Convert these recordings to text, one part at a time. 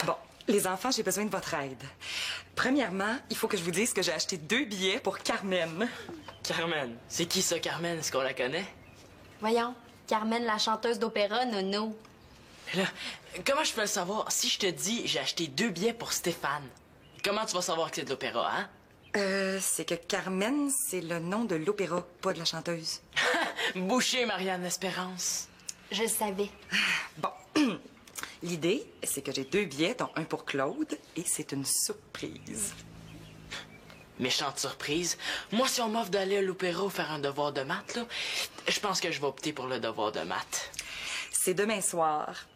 Bon, les enfants, j'ai besoin de votre aide. Premièrement, il faut que je vous dise que j'ai acheté 2 billets pour Carmen. Carmen? C'est qui ça, Carmen? Est-ce qu'on la connaît? Voyons, Carmen, la chanteuse d'opéra, Nono. Mais là, comment je peux le savoir? Si je te dis j'ai acheté 2 billets pour Stéphane, comment tu vas savoir que c'est de l'opéra, hein? C'est que Carmen, c'est le nom de l'opéra, pas de la chanteuse. Boucher, Marianne Espérance. Je le savais. Bon, l'idée, c'est que j'ai 2 billets, dont un pour Claude, et c'est une surprise. Méchante surprise. Moi, si on m'offre d'aller à l'opéra ou faire un devoir de maths, là, je pense que je vais opter pour le devoir de maths. C'est demain soir.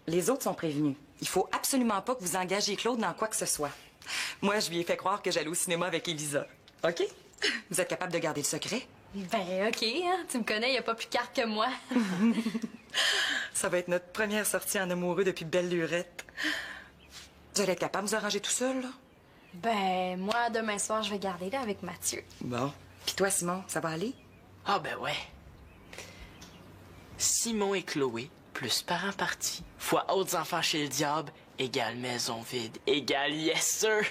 Les autres sont prévenus. Il faut absolument pas que vous engagiez Claude dans quoi que ce soit. Moi, je lui ai fait croire que j'allais au cinéma avec Elisa. OK? Vous êtes capable de garder le secret? Ben, OK, hein? Tu me connais, il a pas plus carte que moi. Ça va être notre première sortie en amoureux depuis belle lurette. Vous allez être capable de vous arranger tout seul, là? Ben, moi, demain soir, je vais garder là avec Mathieu. Bon. Puis toi, Simon, ça va aller? Ah ben ouais. Simon et Chloé, plus parents partis, fois autres enfants chez le diable, égale maison vide, égale yes sir.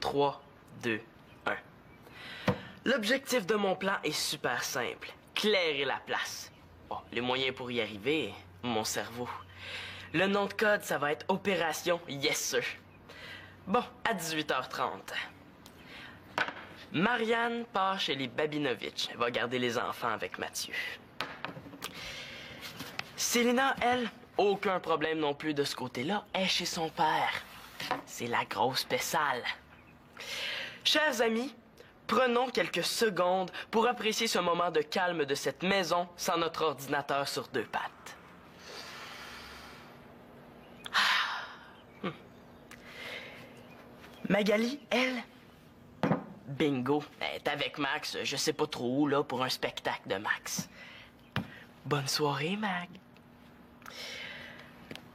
3, 2, 1. L'objectif de mon plan est super simple. Clairer la place. Bon, les moyens pour y arriver, mon cerveau. Le nom de code, ça va être Opération Yes Sir. Bon, à 18h30. Marianne part chez les Babinovitch. Elle va garder les enfants avec Mathieu. Célina, elle, aucun problème non plus de ce côté-là, est chez son père. C'est la grosse spéciale. Chers amis, prenons quelques secondes pour apprécier ce moment de calme de cette maison sans notre ordinateur sur 2 pattes. Magali, elle, bingo, elle est avec Max, je sais pas trop où, là, pour un spectacle de Max. Bonne soirée, Mag.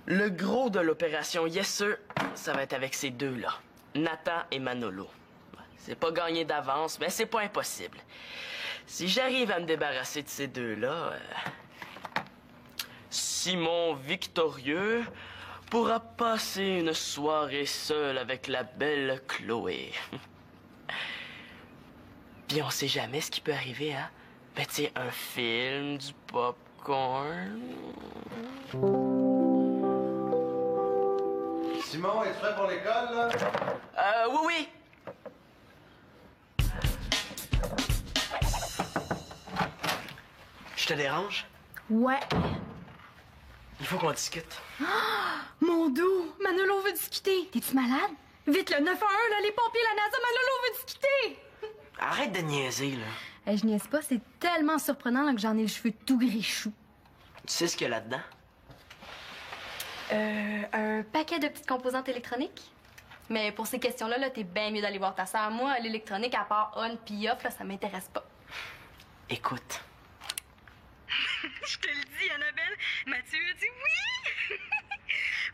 Le gros de l'opération Yes Sir, ça va être avec ces deux-là, Nathan et Manolo. C'est pas gagné d'avance, mais c'est pas impossible. Si j'arrive à me débarrasser de ces deux-là, Simon victorieux pourra passer une soirée seul avec la belle Chloé. Puis on sait jamais ce qui peut arriver, hein? Ben, tu sais, un film, du popcorn... Simon, es-tu prêt pour l'école, là? Oui, oui! Je te dérange? Ouais. Il faut qu'on discute. Mon dos, Manolo veut discuter. T'es-tu malade? Vite, le 911, là, les pompiers, la NASA, Manolo veut discuter. Arrête de niaiser, là. Je niaise pas, c'est tellement surprenant là, que j'en ai les cheveux tout gris-chou. Tu sais ce qu'il y a là-dedans? Un paquet de petites composantes électroniques. Mais pour ces questions-là, là, t'es bien mieux d'aller voir ta sœur. Moi, l'électronique, à part on puis off, là, ça m'intéresse pas. Écoute. Je te le dis, Annabelle, Mathieu a dit oui!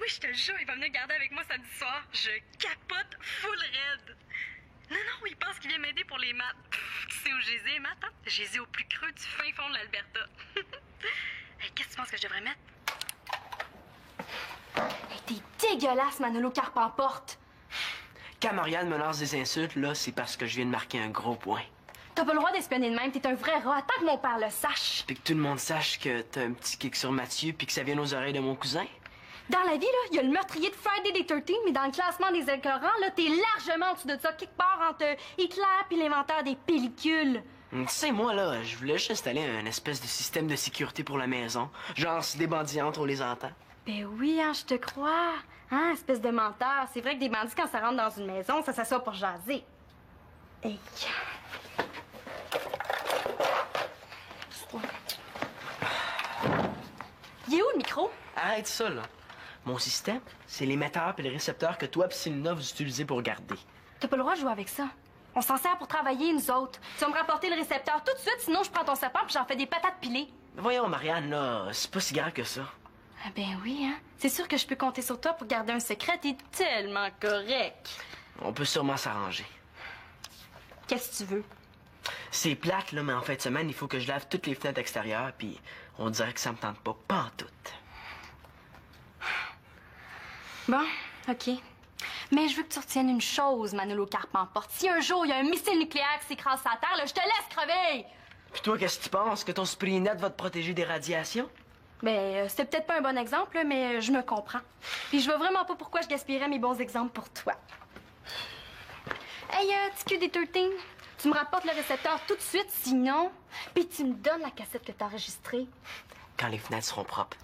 Oui, je te jure, il va venir garder avec moi samedi soir. Je capote full raide. Non, il pense qu'il vient m'aider pour les maths. Tu sais où j'ai les maths, hein? J'ai les au plus creux du fin fond de l'Alberta. Hey, qu'est-ce que tu penses que je devrais mettre? Hey, t'es dégueulasse, Manolo Carpemporte. Quand Marianne me lance des insultes, là, c'est parce que je viens de marquer un gros point. T'as pas le droit d'espionner de même, t'es un vrai rat. Attends que mon père le sache. Puis que tout le monde sache que t'as un petit kick sur Mathieu puis que ça vient aux oreilles de mon cousin. Dans la vie, là, il y a le meurtrier de Friday the 13th, mais dans le classement des écœurants, là, t'es largement en dessous de ça, quelque part entre Hitler puis l'inventeur des pellicules. Tu sais, moi, là, je voulais juste installer un espèce de système de sécurité pour la maison. Genre, si des bandits entrent, on les entend. Ben oui, hein, je te crois. Hein, espèce de menteur. C'est vrai que des bandits, quand ça rentre dans une maison, ça s'assoit pour jaser. Hey. micro? Arrête ça, là. Mon système, c'est l'émetteur et le récepteur que toi et Célina vous utilisez pour garder. T'as pas le droit de jouer avec ça. On s'en sert pour travailler, nous autres. Tu vas me rapporter le récepteur tout de suite, sinon je prends ton sapin puis j'en fais des patates pilées. Mais voyons, Marianne, là, c'est pas si grave que ça. Ah ben oui, hein? C'est sûr que je peux compter sur toi pour garder un secret. T'es tellement correct. On peut sûrement s'arranger. Qu'est-ce que tu veux? C'est plate, là, mais en fin de semaine, il faut que je lave toutes les fenêtres extérieures, puis on dirait que ça me tente pas pantoute. Bon, OK. Mais je veux que tu retiennes une chose, Manolo Carpemporte. Si un jour il y a un missile nucléaire qui s'écrase sur la Terre, là, je te laisse crever! Puis toi, qu'est-ce que tu penses? Que ton spray net va te protéger des radiations? Ben, c'était peut-être pas un bon exemple, là, mais je me comprends. Puis je vois vraiment pas pourquoi je gaspillerais mes bons exemples pour toi. Hey, TQ des 13, tu me rapportes le récepteur tout de suite, sinon... Puis tu me donnes la cassette que t'as enregistrée. Quand les fenêtres seront propres.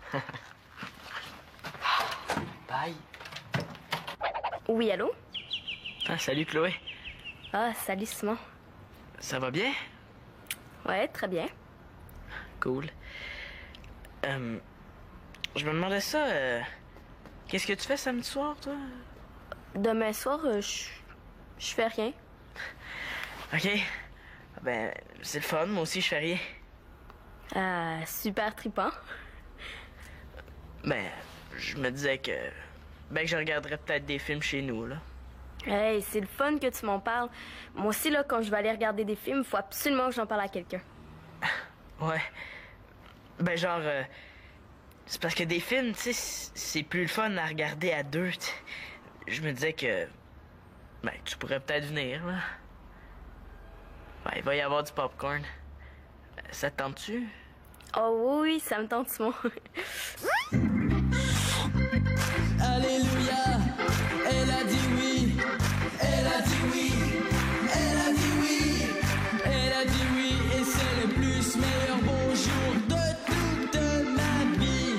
Bye. Oui, allô? Ah, salut, Chloé. Ah, salut, Simon. Ça va bien? Ouais, très bien. Cool. Je me demandais ça, qu'est-ce que tu fais samedi soir, toi? Demain soir, je fais rien. OK. Ben, c'est le fun, moi aussi, je fais rien. Ah, super trippant. Ben, je me disais que... Ben, que je regarderais peut-être des films chez nous, là. Hey, c'est le fun que tu m'en parles. Moi aussi, là, quand je vais aller regarder des films, il faut absolument que j'en parle à quelqu'un. Ouais. Ben, genre... c'est parce que des films, tu sais, c'est plus le fun à regarder à deux, t'sais. Je me disais que... Ben, tu pourrais peut-être venir, là. Ben, il va y avoir du popcorn. Ça te tente-tu? Oh oui, ça me tente, Simon. Alléluia, elle a dit oui, elle a dit oui, elle a dit oui, elle a dit oui, et c'est le plus meilleur bonjour de toute ma vie.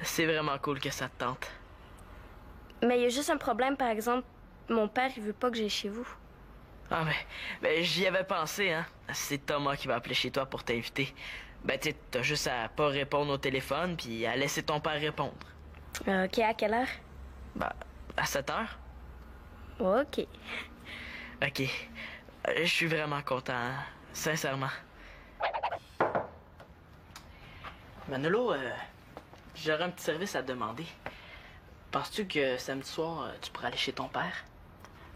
C'est vraiment cool que ça te tente. Mais il y a juste un problème, par exemple. Mon père, il veut pas que j'aille chez vous. Ah, ben j'y avais pensé, hein. C'est Thomas qui va appeler chez toi pour t'inviter. Ben, tu sais, t'as juste à pas répondre au téléphone puis à laisser ton père répondre. OK, à quelle heure? Ben, à 7 heures. OK. OK. Je suis vraiment content, hein, sincèrement. Manolo, j'aurais un petit service à te demander. Penses-tu que samedi soir, tu pourrais aller chez ton père?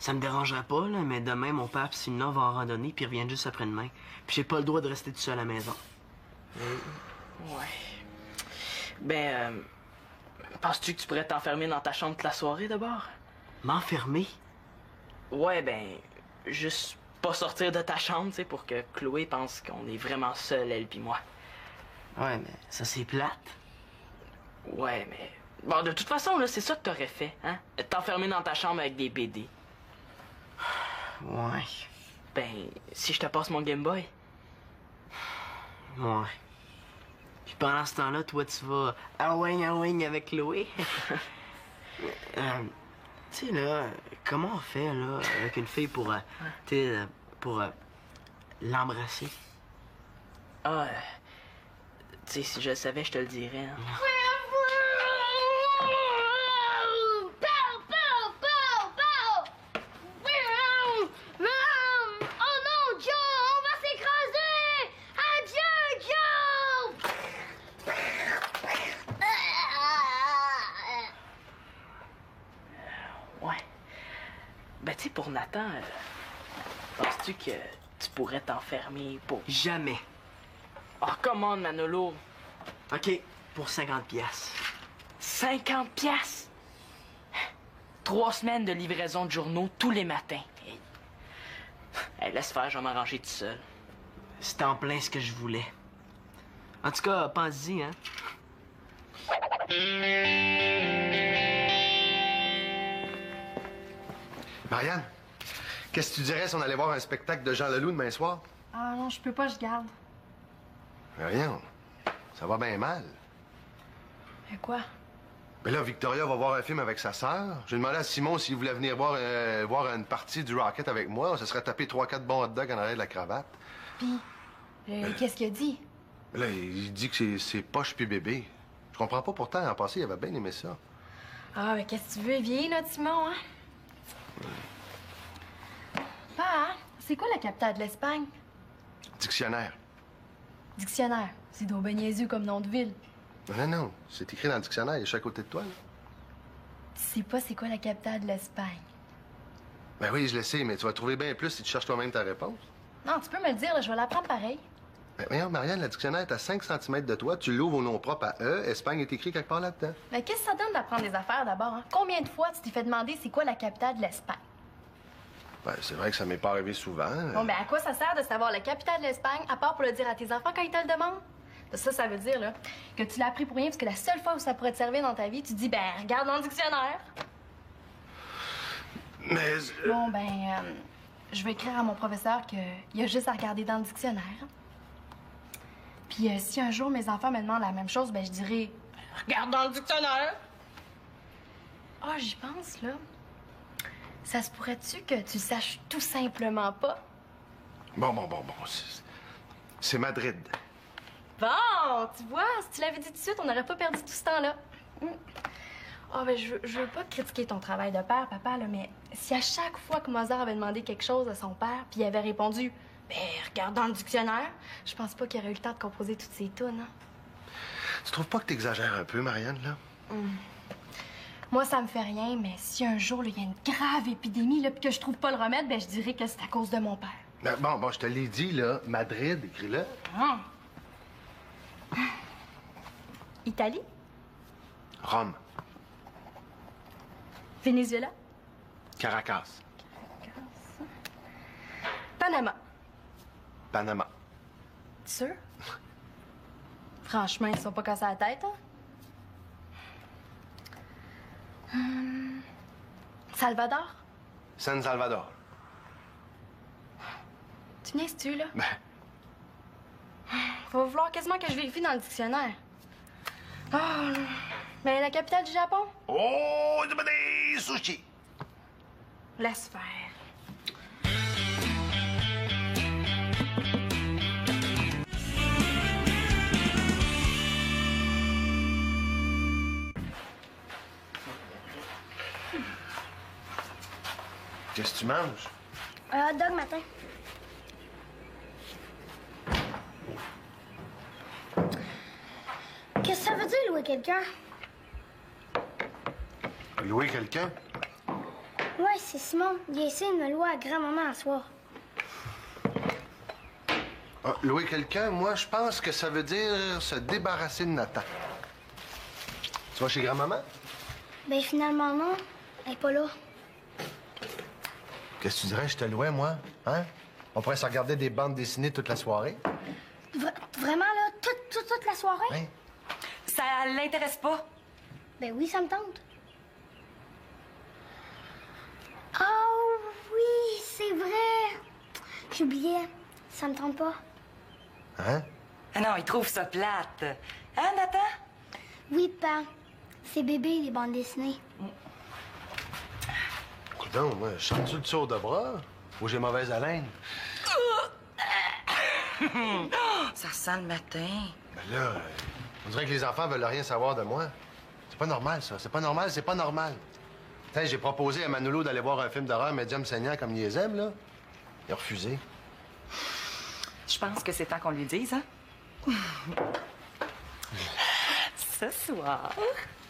Ça me dérangerait pas, là, mais demain, mon père et Célina vont en randonnée puis ils reviennent juste après-demain. Puis j'ai pas le droit de rester tout seul à la maison. Ouais. Ben, penses-tu que tu pourrais t'enfermer dans ta chambre toute la soirée, d'abord? M'enfermer? Ouais, ben, juste pas sortir de ta chambre, tu sais, pour que Chloé pense qu'on est vraiment seuls, elle puis moi. Ouais, mais ça, c'est plate. Ouais, mais... Bon, de toute façon, là, c'est ça que t'aurais fait, hein? T'enfermer dans ta chambre avec des BD. Ouais. Ben, si je te passe mon Game Boy. Ouais. Puis pendant ce temps-là, toi, tu vas awing avec Chloé. Tu sais, là, comment on fait, là, avec une fille pour, tu sais, pour l'embrasser? Ah, tu sais, si je le savais, je te le dirais. Hein. Ben, tu sais, pour Nathan, penses-tu que tu pourrais t'enfermer pour... Jamais. Oh, come on, Manolo. OK, pour 50 piastres. 50 piastres? 3 semaines de livraison de journaux tous les matins. Hey, laisse faire, je vais m'arranger tout seul. C'est en plein ce que je voulais. En tout cas, pense-y, hein. Marianne, qu'est-ce que tu dirais si on allait voir un spectacle de Jean Leloup demain soir? Ah non, je peux pas, je garde. Rien. Ça va bien mal. Mais quoi? Mais là, Victoria va voir un film avec sa sœur. J'ai demandé à Simon s'il voulait venir voir une partie du Rocket avec moi. On se serait tapé 3-4 bons hot dogs en arrière de la cravate. Puis, qu'est-ce qu'il a dit? Là, il dit que c'est poche puis bébé. Je comprends pas, pourtant, en passé, il avait bien aimé ça. Ah, mais qu'est-ce que tu veux, vieillir, notre Simon, hein? Pa, c'est quoi la capitale de l'Espagne? Dictionnaire. Dictionnaire. C'est donc ben niaiseux comme nom de ville. Non, non, c'est écrit dans le dictionnaire, il est à côté de toi, là. Tu sais pas c'est quoi la capitale de l'Espagne? Ben oui, je le sais, mais tu vas trouver bien plus si tu cherches toi-même ta réponse. Non, tu peux me le dire, là, je vais l'apprendre pareil. Ben voyons, Marianne, le dictionnaire est à 5 cm de toi, tu l'ouvres au nom propre à E, Espagne est écrit quelque part là-dedans. Mais qu'est-ce que ça donne d'apprendre des affaires d'abord, hein? Combien de fois tu t'es fait demander c'est quoi la capitale de l'Espagne? Ben, c'est vrai que ça m'est pas arrivé souvent. Bon, ben à quoi ça sert de savoir la capitale de l'Espagne, à part pour le dire à tes enfants quand ils te le demandent? Ça veut dire, là, que tu l'as appris pour rien, parce que la seule fois où ça pourrait te servir dans ta vie, tu te dis, ben, regarde dans le dictionnaire. Mais... Bon, ben, je vais écrire à mon professeur qu'il y a juste à regarder dans le dictionnaire. Puis si un jour mes enfants me demandent la même chose, ben je dirai, regarde dans le dictionnaire. Ah, j'y pense, là. Ça se pourrait-tu que tu saches tout simplement pas? Bon. C'est Madrid. Bon, tu vois, si tu l'avais dit tout de suite, on n'aurait pas perdu tout ce temps-là. Ah, ben, je veux pas critiquer ton travail de père, papa, là, mais si à chaque fois que Mozart avait demandé quelque chose à son père, puis il avait répondu, ben, regarde dans le dictionnaire, je pense pas qu'il aurait eu le temps de composer toutes ces tunes, hein. Tu trouves pas que t'exagères un peu, Marianne, là? Moi, ça me fait rien, mais si un jour, il y a une grave épidémie, là, puis que je trouve pas le remède, ben, je dirais que c'est à cause de mon père. Bon, je te l'ai dit, là, Madrid, écris-le. Italie? Rome. Venezuela? Caracas. Panama. Panama. Sûr? Franchement, ils sont pas cassés la tête, hein? Salvador? San Salvador. Tu niaises-tu, là? Ben, Va vouloir quasiment que je vérifie dans le dictionnaire. Ah, mais la capitale du Japon? oh, des sushis. Laisse faire. Qu'est-ce que tu manges? Un hot dog matin. Qu'est-ce que ça veut dire, louer quelqu'un? Louer quelqu'un? Ouais, c'est Simon. Il a essayé de me louer à grand-maman un soir. Ah, louer quelqu'un, moi, je pense que ça veut dire se débarrasser de Nathan. Tu vas chez grand-maman? Ben finalement, non. Elle est pas là. Qu'est-ce que tu dirais, je te louais, moi? Hein? On pourrait se regarder des bandes dessinées toute la soirée? Vraiment, là? Toute la soirée? Hein? Ça l'intéresse pas. Ben oui, ça me tente. Oh oui, c'est vrai. J'oubliais. Ça me tente pas. Hein? Ah non, il trouve ça plate. Hein, Nathan? Oui, papa. C'est bébé, les bandes dessinées. Coudonc, moi, chante-tu le tour de bras? Ou j'ai mauvaise haleine? Ça sent le matin. Ben là, on dirait que les enfants veulent rien savoir de moi. C'est pas normal, ça. C'est pas normal, c'est pas normal. Tiens, j'ai proposé à Manolo d'aller voir un film d'horreur médium saignant comme il les aime, là. Il a refusé. Je pense que c'est temps qu'on lui dise, hein? Ce soir,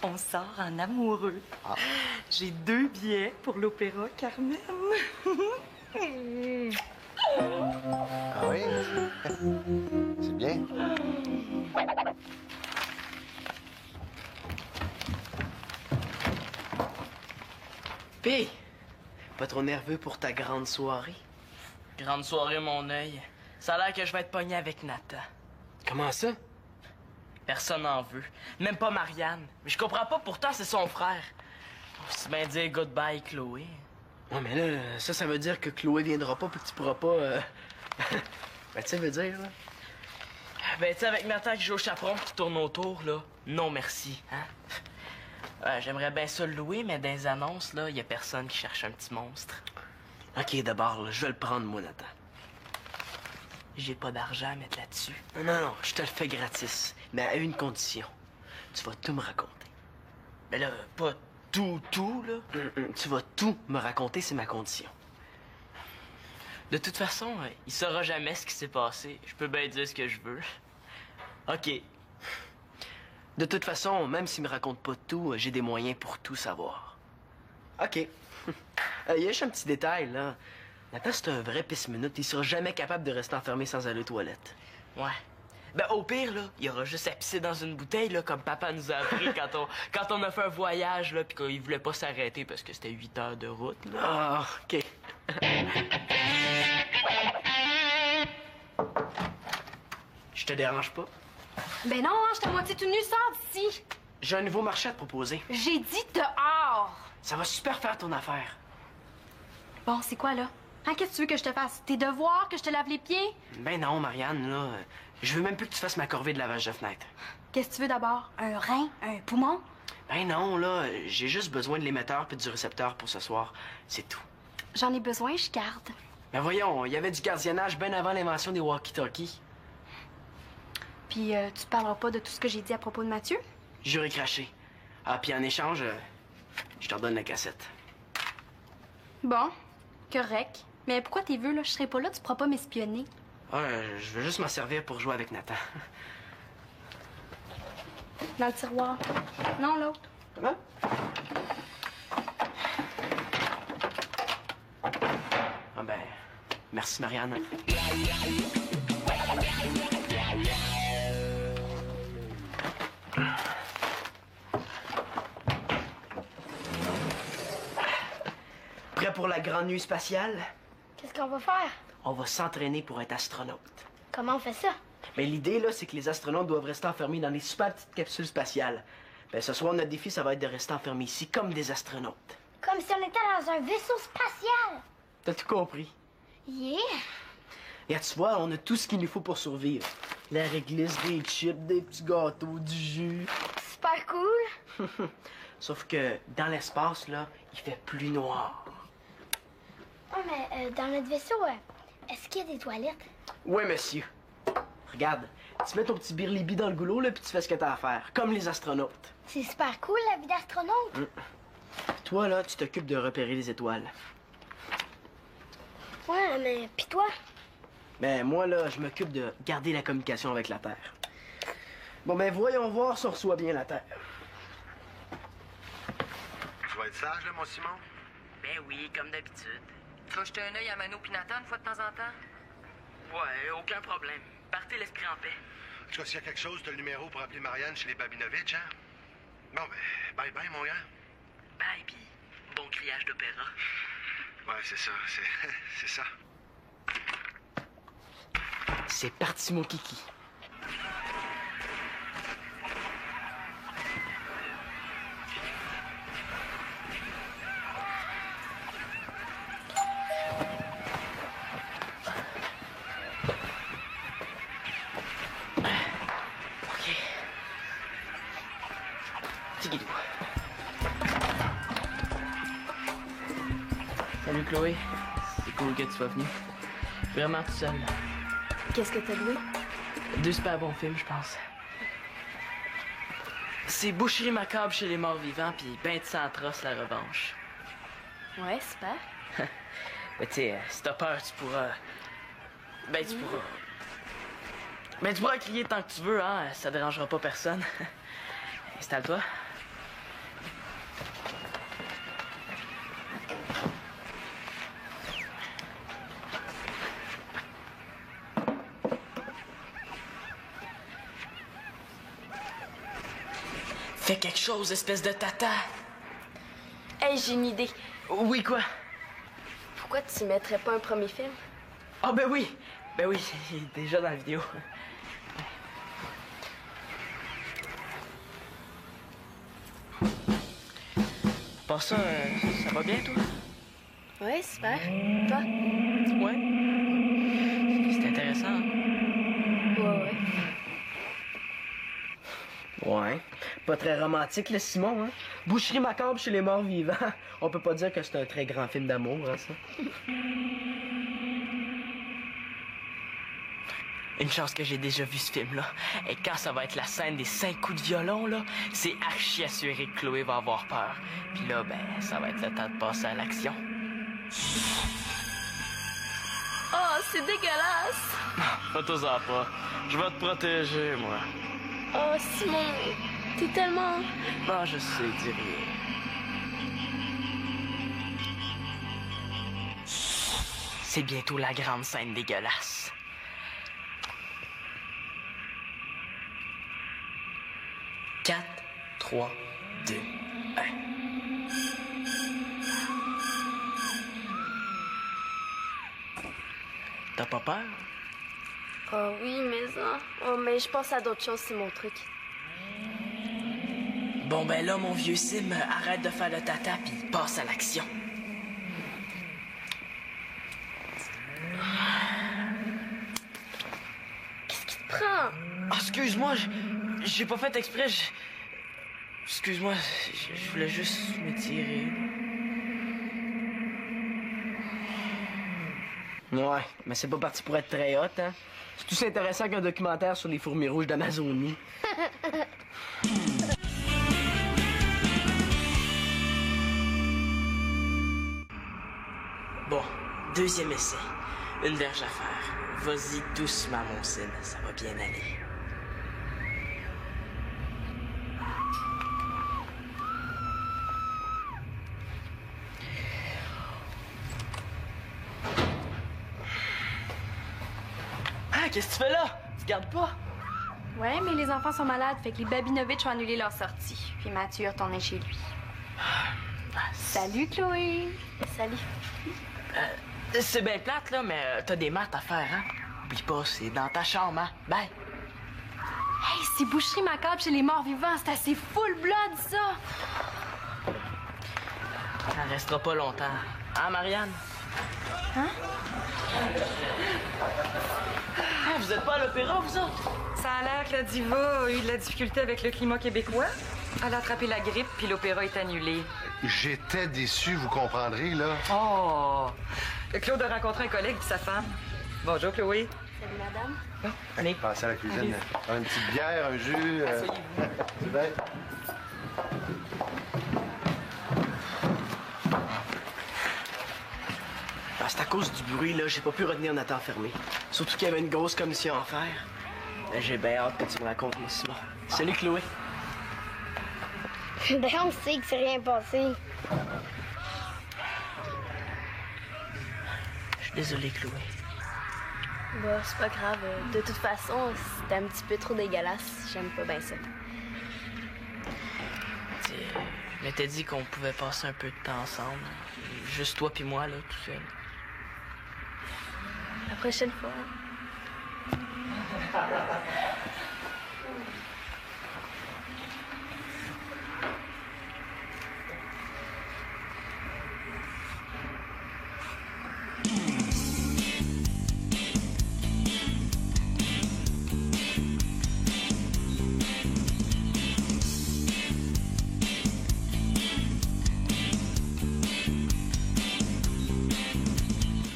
on sort en amoureux. Ah. J'ai 2 billets pour l'opéra Carmen. Ah oui? C'est bien. P, pas trop nerveux pour ta grande soirée? Grande soirée, mon œil. Ça a l'air que je vais être pogné avec Nathan. Comment ça? Personne n'en veut. Même pas Marianne. Mais je comprends pas, pourtant c'est son frère. C'est bien dire goodbye, Chloé. Ouais, mais là, ça veut dire que Chloé viendra pas puis que tu pourras pas... Ben, tu sais, veut dire, là... Ben, tu sais, avec Nathan qui joue au chaperon qui tourne autour, là, non merci, hein? J'aimerais bien ça le louer, mais dans les annonces, là, y a personne qui cherche un petit monstre. OK, d'abord, là, je vais le prendre, moi, Nathan. j'ai pas d'argent à mettre là-dessus. Non, je te le fais gratis. Mais à une condition. Tu vas tout me raconter. Mais là, pas tout, là. Tu vas tout me raconter, c'est ma condition. De toute façon, il saura jamais ce qui s'est passé. Je peux bien dire ce que je veux. OK. De toute façon, même s'il me raconte pas tout, j'ai des moyens pour tout savoir. OK. Il y a juste un petit détail, là. Nathan, c'est un vrai pisse-minute. Il sera jamais capable de rester enfermé sans aller aux toilettes. Ouais. Ben, au pire, là, il aura juste à pisser dans une bouteille, là, comme papa nous a appris quand on a fait un voyage, là, pis qu'il voulait pas s'arrêter parce que c'était 8 heures de route, là. Ah, OK. Je te dérange pas? Ben non, hein, je suis à moitié tout nu, sors d'ici. J'ai un nouveau marché à te proposer. J'ai dit dehors. Ça va super faire ton affaire. Bon, c'est quoi, là? Hein, qu'est-ce que tu veux que je te fasse? Tes devoirs, que je te lave les pieds? Ben non, Marianne, là. Je veux même plus que tu fasses ma corvée de lavage de fenêtre. Qu'est-ce que tu veux d'abord? Un rein? Un poumon? Ben non, là. J'ai juste besoin de l'émetteur puis du récepteur pour ce soir. C'est tout. J'en ai besoin, je garde. Ben voyons, il y avait du gardiennage bien avant l'invention des walkie-talkies. Puis, tu parleras pas de tout ce que j'ai dit à propos de Mathieu? J'aurais craché. Ah, puis en échange, je te redonne la cassette. Bon, correct. Mais pourquoi t'es vu, là? Je serai pas là, tu pourras pas m'espionner. Ouais, je veux juste m'en servir pour jouer avec Nathan. Dans le tiroir. Non, l'autre. Comment? Ah ben, merci Marianne. Prêt pour la grande nuit spatiale? Qu'est-ce qu'on va faire? On va s'entraîner pour être astronaute. Comment on fait ça? Mais l'idée, là, c'est que les astronautes doivent rester enfermés dans des super petites capsules spatiales. Ben, ce soir, notre défi, ça va être de rester enfermés ici comme des astronautes. Comme si on était dans un vaisseau spatial. T'as tout compris? Yeah! Et tu vois, on a tout ce qu'il nous faut pour survivre. La réglisse, des chips, des petits gâteaux, du jus. Super cool. Sauf que dans l'espace, là, il fait plus noir. Oh, mais dans notre vaisseau, est-ce qu'il y a des toilettes? Oui, monsieur. Regarde, tu mets ton petit birlibi dans le goulot, là, puis tu fais ce que t'as à faire, comme les astronautes. C'est super cool, la vie d'astronaute. Toi, là, tu t'occupes de repérer les étoiles. Ouais, mais pis toi? Ben, moi, là, je m'occupe de garder la communication avec la Terre. Bon, ben, voyons voir si on reçoit bien la Terre. Tu vas être sage, là, mon Simon? Ben oui, comme d'habitude. Tu vas jeter un œil à Mano pis Nathan une fois de temps en temps? Ouais, aucun problème. Partez l'esprit en paix. En tout cas, s'il y a quelque chose, t'as le numéro pour appeler Marianne chez les Babinovitch, hein? Bon, ben, bye-bye, mon gars. Bye, pis bon criage d'opéra. Ouais, c'est ça, c'est ça. C'est parti, mon kiki. Salut Chloé, c'est cool que tu sois venue. Vraiment tout seul. Qu'est-ce que t'as loué? 2 super bons films, je pense. C'est Boucherie macabre chez les morts vivants, puis ben de sang atroce, la revanche. Ouais, super. Mais tu sais, si t'as peur, tu pourras... Ben tu pourras crier tant que tu veux, hein, ça dérangera pas personne. Installe-toi. Fais quelque chose, espèce de tata. Hey, j'ai une idée. Oui, quoi? Pourquoi tu mettrais pas un premier film? Ah, ben oui, il est déjà dans la vidéo. Pour ça, ça va bien, toi? Ouais, super. Toi? Ouais. C'est intéressant. Hein? Ouais. Ouais. Pas très romantique, le Simon, hein? Boucherie macabre chez les morts vivants. On peut pas dire que c'est un très grand film d'amour, hein, ça? Une chance que j'ai déjà vu ce film-là. Et quand ça va être la scène des 5 coups de violon, là, c'est archi assuré que Chloé va avoir peur. Puis là, ben, ça va être le temps de passer à l'action. Oh, c'est dégueulasse! Fais-toi-en pas. Je vais te protéger, moi. Oh, Simon, t'es tellement... Non, je sais, dis rien. C'est bientôt la grande scène dégueulasse. Quatre, 3, 2, 1. T'as pas peur? Oh oui, mais ça... Oh, mais je pense à d'autres choses, c'est mon truc. Bon, ben là, mon vieux Sim, arrête de faire le tata puis passe à l'action. Qu'est-ce qui te prend? Oh, excuse-moi, j'ai pas fait exprès. Excuse-moi, je voulais juste m'étirer. Ouais, mais c'est pas parti pour être très hot, hein? C'est tout intéressant qu'un documentaire sur les fourmis rouges d'Amazonie. Bon, deuxième essai. Une verge à faire. Vas-y doucement, mon Sim, ça va bien aller. Ah, qu'est-ce que tu fais là? Tu gardes pas? Ouais, mais les enfants sont malades, fait que les Babinovitch ont annulé leur sortie. Puis Mathieu est retourné chez lui. Salut, Chloé! Salut. C'est bien plate, là, mais t'as des maths à faire, hein? Oublie pas, c'est dans ta chambre, hein? Bye! Hey, c'est boucherie macabre chez les morts vivants, c'est assez full blood, ça! Ça restera pas longtemps. Hein, Marianne? Hein? Ah, vous êtes pas à l'opéra, vous autres? Ça a l'air que la diva a eu de la difficulté avec le climat québécois. Elle a attrapé la grippe, puis l'opéra est annulé. J'étais déçu, vous comprendrez, là. Oh! Claude a rencontré un collègue puis sa femme. Bonjour, Chloé. Salut, madame. Allez. Passez à la cuisine. Une petite bière, un jus. Asseyez-vous. C'est bien. Ah, c'est à cause du bruit, là, j'ai pas pu retenir Nathan fermé. Surtout qu'il y avait une grosse commission à faire. J'ai bien hâte que tu me racontes, moi, Simon. Salut, Chloé. Ben, on sait que c'est rien passé. Je suis désolé, Chloé. Bah, c'est pas grave. De toute façon, c'était un petit peu trop dégueulasse. J'aime pas bien ça. Je m'étais dit qu'on pouvait passer un peu de temps ensemble. Juste toi puis moi, là, tout seul. La prochaine fois.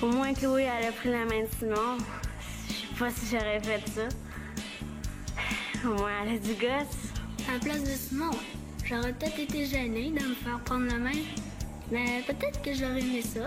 Au moins, Chloé, elle a pris la main de Simon. Je sais pas si j'aurais fait ça. Au moins, elle a du gosse. À la place de Simon, j'aurais peut-être été gênée de me faire prendre la main. Mais peut-être que j'aurais aimé ça.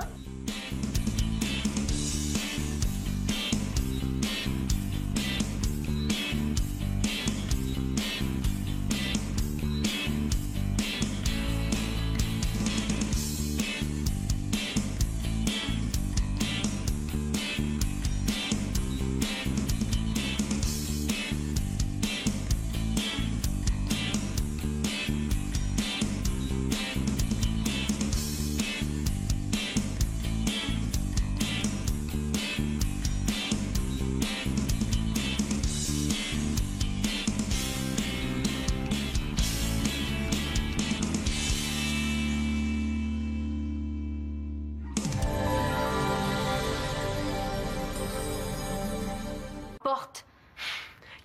Porte!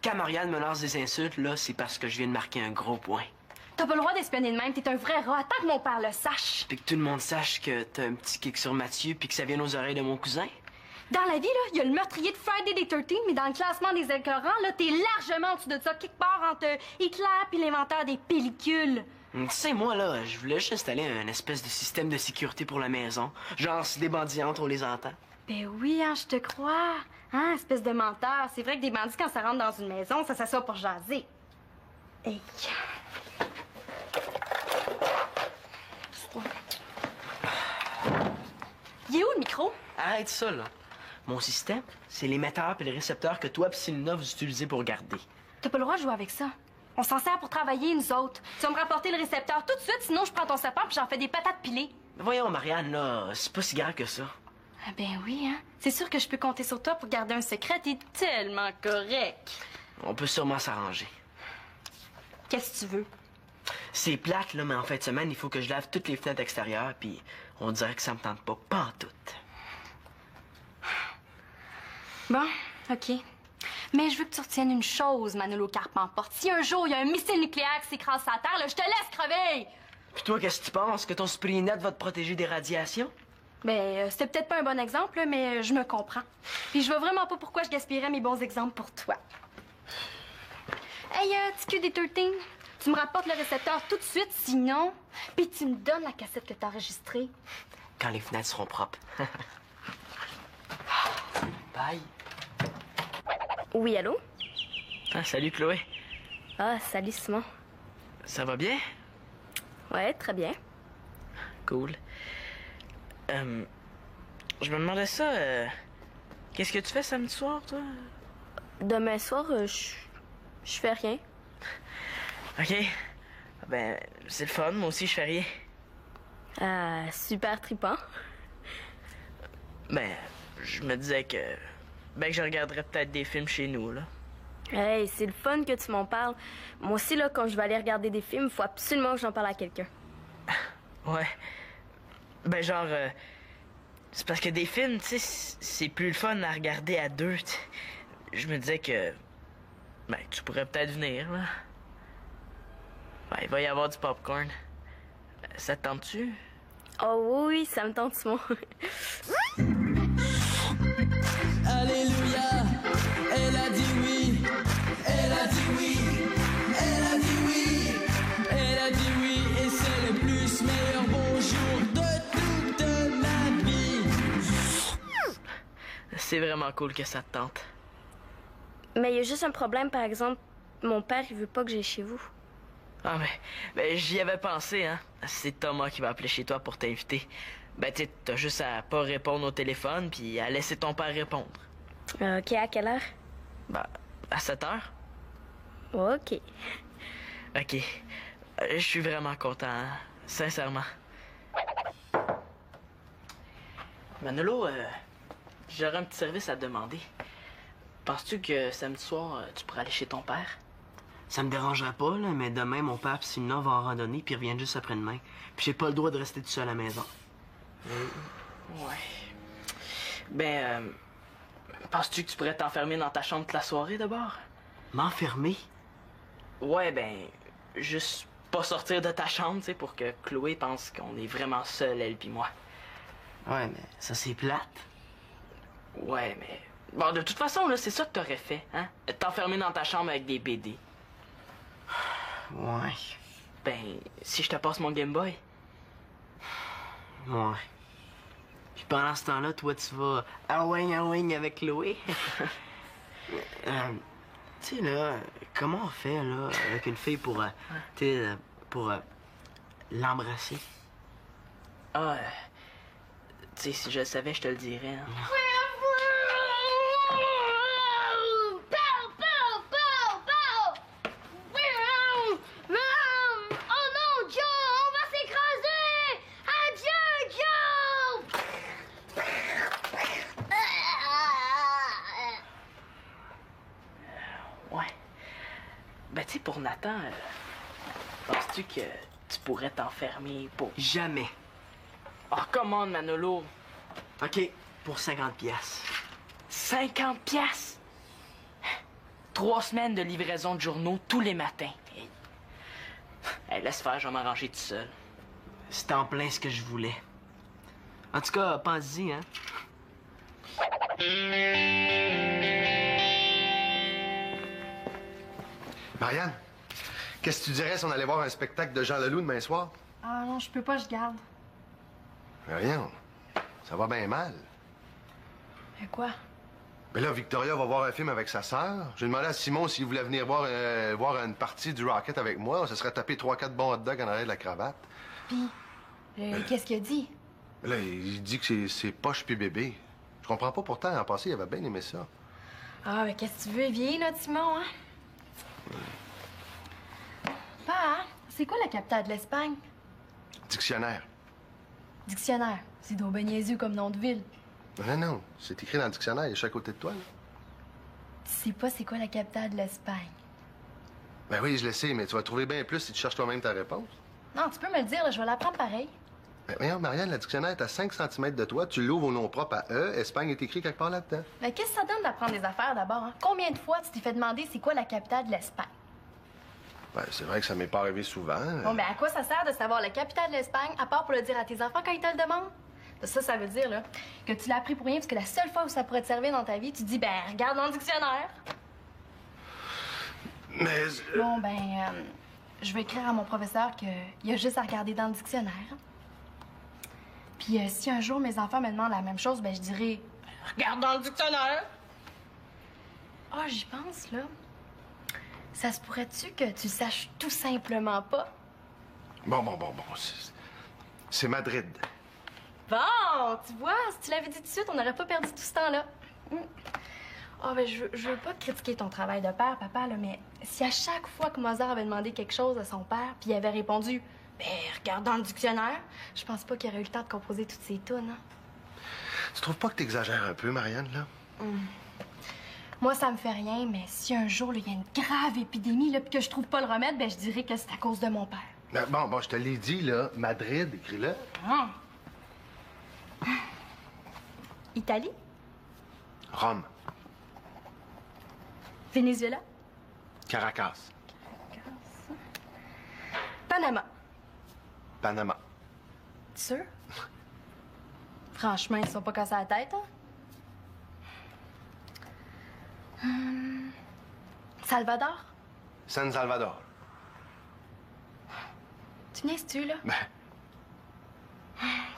Quand Marianne me lance des insultes, là, c'est parce que je viens de marquer un gros point. T'as pas le droit d'espionner de même, t'es un vrai rat. Attends que mon père le sache. Puis que tout le monde sache que t'as un petit kick sur Mathieu puis que ça vient aux oreilles de mon cousin. Dans la vie, là, il y a le meurtrier de Friday the 13th, mais dans le classement des écœurants, là, t'es largement en dessous de ça, quelque part entre Hitler et l'inventeur des pellicules. Tu sais, moi, là, je voulais juste installer un espèce de système de sécurité pour la maison. Genre, si des bandits entrent, on les entend. Ben oui, hein, je te crois. Hein, espèce de menteur. C'est vrai que des bandits, quand ça rentre dans une maison, ça s'assoit pour jaser. Hey. Il est où, le micro? Arrête ça, là. Mon système, c'est l'émetteur et le récepteur que toi et Célina vous utilisez pour garder. T'as pas le droit de jouer avec ça. On s'en sert pour travailler, nous autres. Tu vas me rapporter le récepteur tout de suite, sinon je prends ton sapin puis j'en fais des patates pilées. Voyons, Marianne, là, c'est pas si grave que ça. Ah ben oui, hein. C'est sûr que je peux compter sur toi pour garder un secret. T'es tellement correct. On peut sûrement s'arranger. Qu'est-ce que tu veux? C'est plate, là, mais en fin de semaine, il faut que je lave toutes les fenêtres extérieures, puis on dirait que ça me tente pas en tout. Bon, OK. Mais je veux que tu retiennes une chose, Manolo Carpemporte. Si un jour il y a un missile nucléaire qui s'écrase sur la Terre, là, je te laisse crever! Puis toi, qu'est-ce que tu penses? Que ton sprinette va te protéger des radiations? Ben, c'était peut-être pas un bon exemple, là, mais je me comprends. Puis je vois vraiment pas pourquoi je gaspillerais mes bons exemples pour toi. Hey, TQ des 13, tu me rapportes le récepteur tout de suite, sinon... Puis tu me donnes la cassette que t'as enregistrée. Quand les fenêtres seront propres. Bye. Oui, allô? Ah, salut, Chloé. Ah, salut, Simon. Ça va bien? Ouais, très bien. Cool. Je me demandais ça, qu'est-ce que tu fais samedi soir, toi? Demain soir, je fais rien. OK. Ben, c'est le fun, moi aussi, je fais rien. Ah, super trippant. Ben, je me disais que... Ben, que je regarderais peut-être des films chez nous, là. Hey, c'est le fun que tu m'en parles. Moi aussi, là, quand je vais aller regarder des films, il faut absolument que j'en parle à quelqu'un. Ouais. Ben, genre... c'est parce que des films, tu sais, c'est plus le fun à regarder à deux. T'sais. Je me disais que... Ben, tu pourrais peut-être venir, là. Ben, il va y avoir du popcorn. Ça te tente-tu? Oh oui, ça me tente, Simon. Alléluia, elle a dit oui, elle a dit oui, elle a dit oui, elle a dit oui, et c'est le plus meilleur bonjour de toute ma vie. C'est vraiment cool que ça te tente. Mais il y a juste un problème, par exemple. Mon père, il veut pas que j'aille chez vous. Ah, ben j'y avais pensé, hein. C'est Thomas qui va appeler chez toi pour t'inviter. Ben, tu sais, t'as juste à pas répondre au téléphone puis à laisser ton père répondre. OK, à quelle heure? Ben, à 7 heures. OK. OK. Je suis vraiment content, hein? Sincèrement. Manolo, j'aurais un petit service à te demander. Penses-tu que samedi soir, tu pourrais aller chez ton père? Ça me dérangerait pas, là, mais demain, mon père et Célina vont en randonnée, puis ils reviennent juste après-demain. Puis j'ai pas le droit de rester tout seul à la maison. Ouais. Ben, penses-tu que tu pourrais t'enfermer dans ta chambre toute la soirée, d'abord? M'enfermer? Ouais, ben, juste pas sortir de ta chambre, tu sais, pour que Chloé pense qu'on est vraiment seuls, elle puis moi. Ouais, mais ça, c'est plate. Ouais, mais... Bon, de toute façon, là, c'est ça que t'aurais fait, hein? T'enfermer dans ta chambre avec des BD. Ouais. Ben, si je te passe mon Game Boy. Ouais. Puis pendant ce temps-là, toi, tu vas Halloween avec Chloé. Tu sais, là, comment on fait, là, avec une fille pour, tu sais, pour l'embrasser? Ah, tu sais, si je le savais, je te le dirais, hein. Ben, tu sais, pour Nathan, penses-tu que tu pourrais t'enfermer pour... Jamais. Oh, come on, Manolo. OK, pour 50 piastres. 50 piastres? 3 semaines de livraison de journaux tous les matins. Hey, laisse faire, je vais m'arranger tout seul. C'est en plein ce que je voulais. En tout cas, pense-y, hein. Marianne, qu'est-ce que tu dirais si on allait voir un spectacle de Jean Leloup demain soir? Ah non, je peux pas, je garde. Mais rien, ça va bien mal. Mais quoi? Mais là, Victoria va voir un film avec sa sœur. J'ai demandé à Simon s'il voulait venir voir une partie du Rocket avec moi. On se serait tapé 3-4 bons hot dogs en arrière de la cravate. Puis, qu'est-ce qu'il a dit? Là, il dit que c'est poche puis bébé. Je comprends pas pourtant. En passé, il avait bien aimé ça. Ah, mais qu'est-ce que tu veux, vieille, là, Simon, hein? Pa, c'est quoi la capitale de l'Espagne? Dictionnaire. Dictionnaire. C'est donc ben niaiseux comme nom de ville. Non, non. C'est écrit dans le dictionnaire. Il est juste à côté de toi, là. Tu sais pas c'est quoi la capitale de l'Espagne? Ben oui, je le sais, mais tu vas trouver bien plus si tu cherches toi-même ta réponse. Non, tu peux me le dire, là, je vais l'apprendre pareil. Ben voyons, Marianne, le dictionnaire est à 5 cm de toi. Tu l'ouvres au nom propre à E. Espagne est écrit quelque part là-dedans. Mais qu'est-ce que ça donne d'apprendre des affaires d'abord, hein? Combien de fois tu t'es fait demander c'est quoi la capitale de l'Espagne? Ben, c'est vrai que ça m'est pas arrivé souvent. Bon, ben à quoi ça sert de savoir la capitale de l'Espagne, à part pour le dire à tes enfants quand ils te le demandent? Ça veut dire, là, que tu l'as appris pour rien, parce que la seule fois où ça pourrait te servir dans ta vie, tu dis, ben, regarde dans le dictionnaire. Mais... Bon, ben, je vais écrire à mon professeur qu'il y a juste à regarder dans le dictionnaire. Puis si un jour mes enfants me demandent la même chose, ben, je dirai, regarde dans le dictionnaire. Ah, j'y pense, là. Ça se pourrait-tu que tu saches tout simplement pas? Bon. C'est Madrid. Bon, tu vois, si tu l'avais dit tout de suite, on n'aurait pas perdu tout ce temps-là. Ah, ben, je veux pas critiquer ton travail de père, papa, là, mais si à chaque fois que Mozart avait demandé quelque chose à son père, puis il avait répondu, ben, regarde dans le dictionnaire, je pense pas qu'il aurait eu le temps de composer toutes ces tunes, hein. Tu trouves pas que t'exagères un peu, Marianne, là? Moi, ça me fait rien, mais si un jour, il y a une grave épidémie, là, puis que je trouve pas le remède, ben, je dirais que c'est à cause de mon père. Bon, je te l'ai dit, là. Madrid, écris-le. Italie? Rome. Venezuela? Caracas. Panama. Panama. Sûr? Franchement, ils sont pas cassés la tête, hein? Salvador? San Salvador. Tu niaises-tu, là? Ben...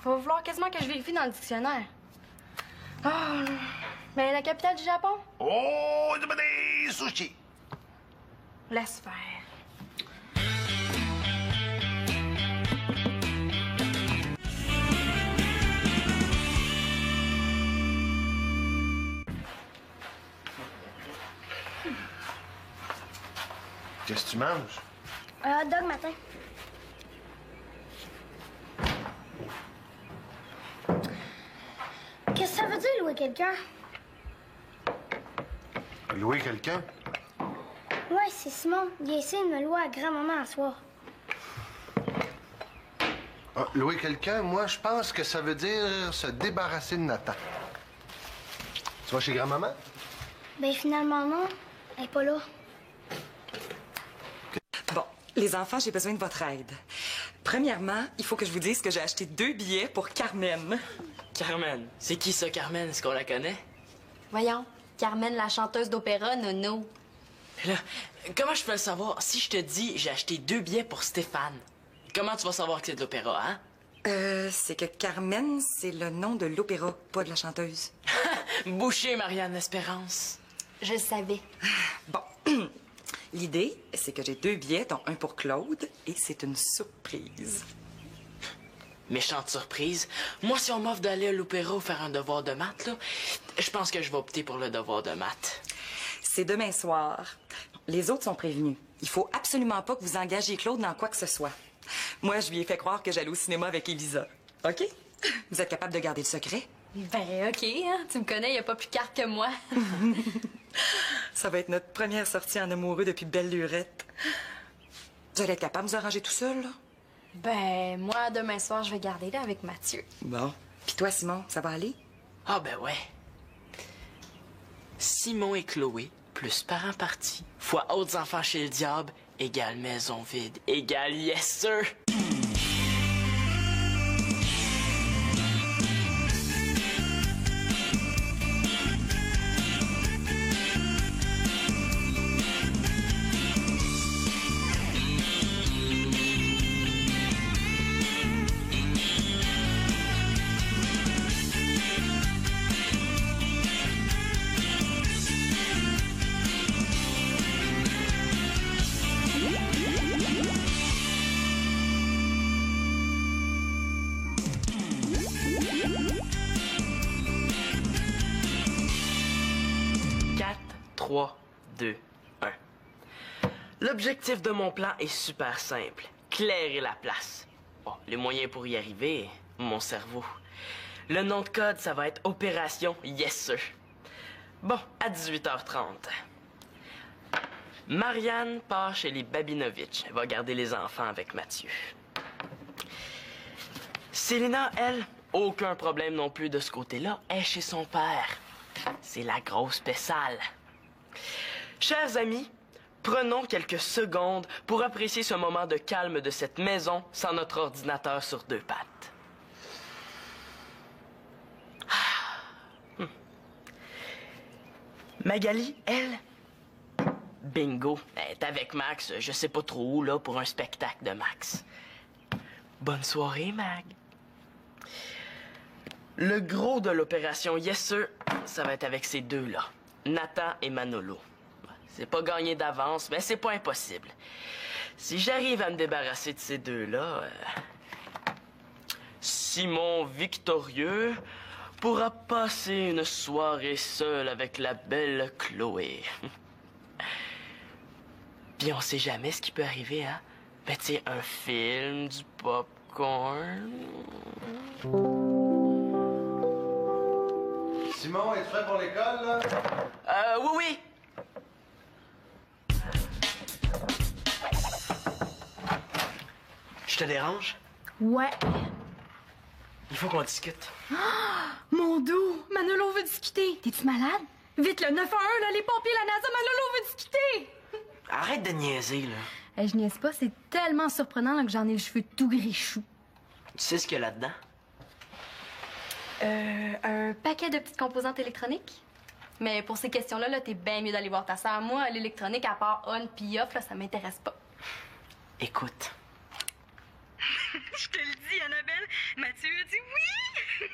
Va vouloir quasiment que je vérifie dans le dictionnaire. Ah, ben la capitale du Japon? Oh, des sushis! Laisse faire. Qu'est-ce que tu manges? Un hot dog matin. Qu'est-ce que ça veut dire, louer quelqu'un? Louer quelqu'un? Ouais, c'est Simon. Il a essayé de me louer à grand-maman à soir. Ah, louer quelqu'un, moi, je pense que ça veut dire se débarrasser de Nathan. Tu vas chez grand-maman? Ben, finalement, non. Elle est pas là. Bon, les enfants, j'ai besoin de votre aide. Premièrement, il faut que je vous dise que j'ai acheté 2 billets pour Carmen. Carmen, c'est qui ça, Carmen? Est-ce qu'on la connaît? Voyons, Carmen, la chanteuse d'opéra, Nono. Mais là, comment je peux le savoir? Si je te dis j'ai acheté 2 billets pour Stéphane, comment tu vas savoir que c'est de l'opéra, hein? C'est que Carmen, c'est le nom de l'opéra, pas de la chanteuse. Boucher, Marianne Espérance. Je le savais. Bon, l'idée, c'est que j'ai 2 billets, dont un pour Claude, et c'est une surprise. Méchante surprise. Moi, si on m'offre d'aller à l'opéra ou faire un devoir de maths, là, je pense que je vais opter pour le devoir de maths. C'est demain soir. Les autres sont prévenus. Il faut absolument pas que vous engagiez Claude dans quoi que ce soit. Moi, je lui ai fait croire que j'allais au cinéma avec Elisa. OK? Vous êtes capable de garder le secret? Ben, OK, hein. Tu me connais, il n'y a pas plus carte que moi. Ça va être notre première sortie en amoureux depuis belle lurette. Vous allez être capable de vous arranger tout seul, là? Ben, moi, demain soir, je vais garder là avec Mathieu. Bon. Puis toi, Simon, ça va aller? Ah ben ouais. Simon et Chloé, plus parents partis, fois autres enfants chez le diable, égale maison vide, égale yes sir! 3, 2, 1. L'objectif de mon plan est super simple. Clairer la place. Bon, les moyens pour y arriver, mon cerveau. Le nom de code, ça va être Opération Yes Sir. Bon, à 18h30. Marianne part chez les Babinovitch. Elle va garder les enfants avec Mathieu. Célina, elle, aucun problème non plus de ce côté-là. Elle est chez son père. C'est la grosse pessale. Chers amis, prenons quelques secondes pour apprécier ce moment de calme de cette maison sans notre ordinateur sur deux pattes. Magali, elle, bingo, elle est avec Max, je sais pas trop où, là, pour un spectacle de Max. Bonne soirée, Mag. Le gros de l'opération Yes Sir, ça va être avec ces deux-là, Nathan et Manolo. C'est pas gagné d'avance, mais c'est pas impossible. Si j'arrive à me débarrasser de ces deux-là, Simon victorieux pourra passer une soirée seule avec la belle Chloé. Puis on sait jamais ce qui peut arriver, hein? Ben, tu sais, un film, du popcorn... Simon, es-tu prêt pour l'école, là? Oui, oui! Je te dérange? Ouais. Il faut qu'on discute. Mon dos! Manolo veut discuter. T'es-tu malade? Vite, le 911, là, les pompiers, la NASA, Manolo veut discuter! Arrête de niaiser, là. Hey, je niaise pas, c'est tellement surprenant là, que j'en ai les cheveux tout gris-chou. Tu sais ce qu'il y a là-dedans? Un paquet de petites composantes électroniques. Mais pour ces questions-là, là, t'es bien mieux d'aller voir ta sœur. Moi, l'électronique, à part on puis off, là, ça m'intéresse pas. Écoute. Je te le dis, Annabelle, Mathieu a dit oui!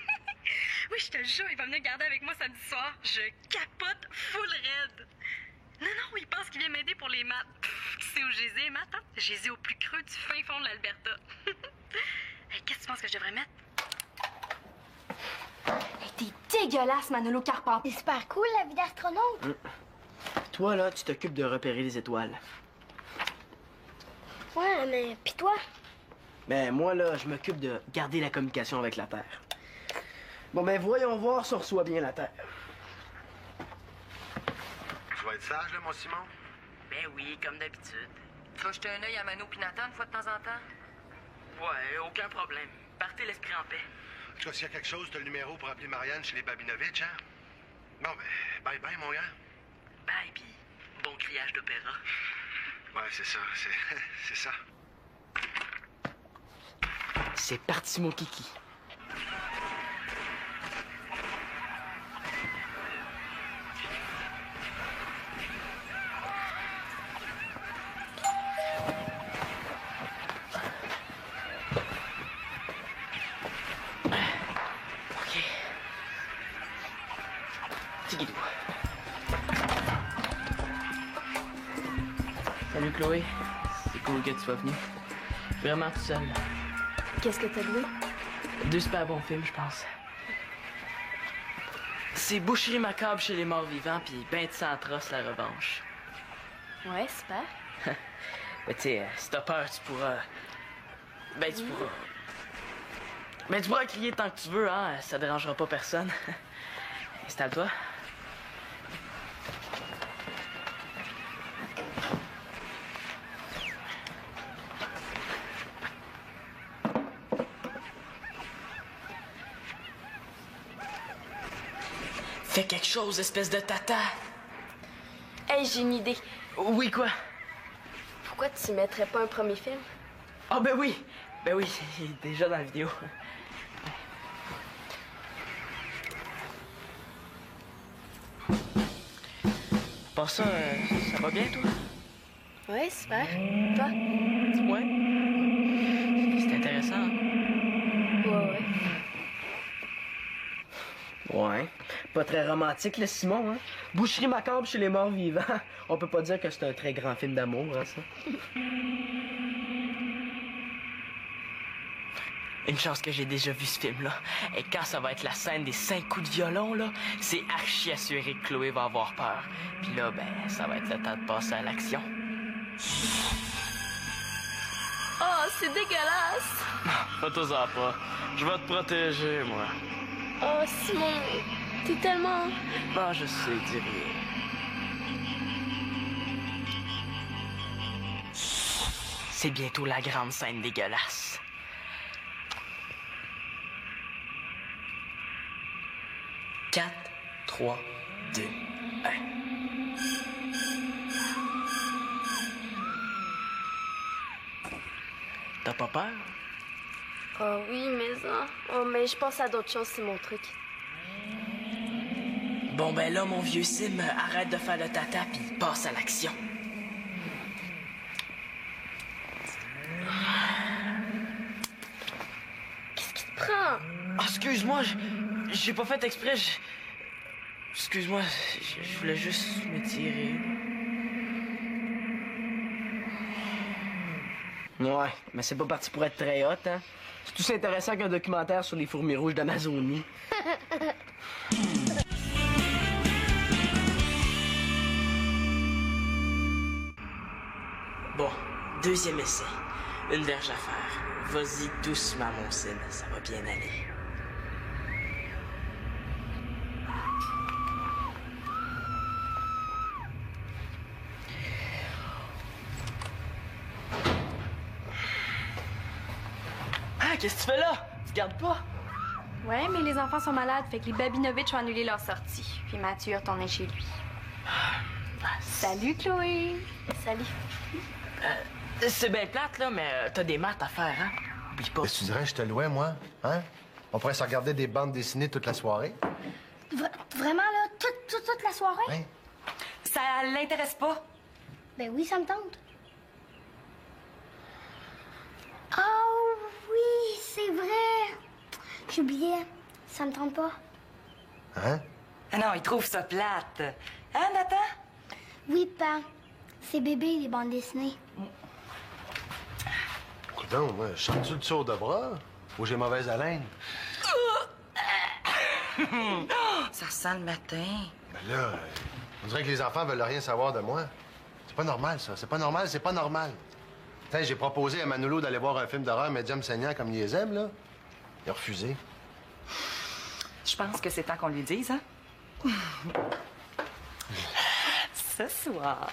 Oui, je te le jure, il va venir garder avec moi samedi soir. Je capote full raide. Non, il pense qu'il vient m'aider pour les maths. Qui sait où je les ai, les maths, hein? Je les ai au plus creux du fin fond de l'Alberta. Hey, qu'est-ce que tu penses que je devrais mettre? Hey, t'es dégueulasse, Manolo Carpenter. C'est super cool, la vie d'astronaute. Toi, là, tu t'occupes de repérer les étoiles. Ouais, mais pis toi? Ben, moi, là, je m'occupe de garder la communication avec la Terre. Bon, ben, voyons voir si on reçoit bien la Terre. Tu vas être sage, là, mon Simon? Ben oui, comme d'habitude. Tu vas jeter un œil à Mano puis Nathan une fois de temps en temps? Ouais, aucun problème. Partez l'esprit en paix. En tout cas, s'il y a quelque chose, t'as le numéro pour appeler Marianne chez les Babinovitch, hein? Bon, ben, bye-bye, mon gars. Bye, pis bon criage d'opéra. Ouais, c'est ça, c'est ça. C'est parti, mon kiki. Salut Chloé, c'est cool que tu sois venue. Vraiment tout seul. Qu'est-ce que t'as loué? 2 super bons films, je pense. C'est Boucherie macabre chez les morts vivants, puis ben de sang atroce la revanche. Ouais, super. Ben tu sais, si t'as peur, tu pourras... Ben tu pourras... Ben tu pourras crier tant que tu veux, hein, ça dérangera pas personne. Installe-toi. Fais quelque chose, espèce de tata. Hey, j'ai une idée. Oui, quoi? Pourquoi tu mettrais pas un premier film? Ah, ben oui! Ben oui, il est déjà dans la vidéo. Pas ça, ça va bien, toi? Ouais, super. Toi? Ouais. C'est intéressant. Hein? Ouais. Ouais. Pas très romantique, le Simon, hein? Boucherie macabre chez les morts vivants. On peut pas dire que c'est un très grand film d'amour, hein, ça? Une chance que j'ai déjà vu ce film-là. Et quand ça va être la scène des 5 coups de violon, là, c'est archi assuré que Chloé va avoir peur. Puis là, ben, ça va être le temps de passer à l'action. Oh, c'est dégueulasse! Fais-toi-en pas. Je vais te protéger, moi. Oh, Simon, t'es tellement... Non, je sais, dis rien. C'est bientôt la grande scène dégueulasse. « 4, 3, 2, 1. » T'as pas peur? Oh oui, mais ça... Oh, mais je pense à d'autres choses, c'est mon truc. Bon, ben là, mon vieux Sim, arrête de faire le tata puis passe à l'action. Qu'est-ce qui te prend? Oh, excuse-moi, j'ai pas fait exprès. Excuse-moi, je voulais juste me tirer. Ouais, mais c'est pas parti pour être très hot, hein? C'est tout aussi intéressant qu'un documentaire sur les fourmis rouges d'Amazonie. Bon, deuxième essai. Une verge à faire. Vas-y doucement, mon Sim, ça va bien aller. Ah, qu'est-ce que tu fais là? Tu gardes pas? Ouais, mais les enfants sont malades, fait que les Babinovitch ont annulé leur sortie. Puis Mathieu est retourné chez lui. Salut, Chloé! Salut. C'est bien plate, là, mais t'as des maths à faire, hein? Oublie pas. Qu'est-ce que tu dirais, je te louais, moi? Hein? On pourrait se regarder des bandes dessinées toute la soirée. Vraiment, là, toute la soirée? Hein? Ça l'intéresse pas? Ben oui, ça me tente. Oh oui, c'est vrai. J'oubliais. Ça me tente pas. Hein? Ah non, il trouve ça plate. Hein, Nathan? Oui, pa. C'est bébé, les bandes dessinées. Coudonc, moi, je chante-tu le tour de bras? Ou j'ai mauvaise haleine? Ça sent le matin. Ben là, on dirait que les enfants veulent rien savoir de moi. C'est pas normal, ça. C'est pas normal, c'est pas normal. T'sais, j'ai proposé à Manolo d'aller voir un film d'horreur médium saignant comme il les aime, là. Il a refusé. Je pense que c'est temps qu'on lui dise, hein? Ce soir,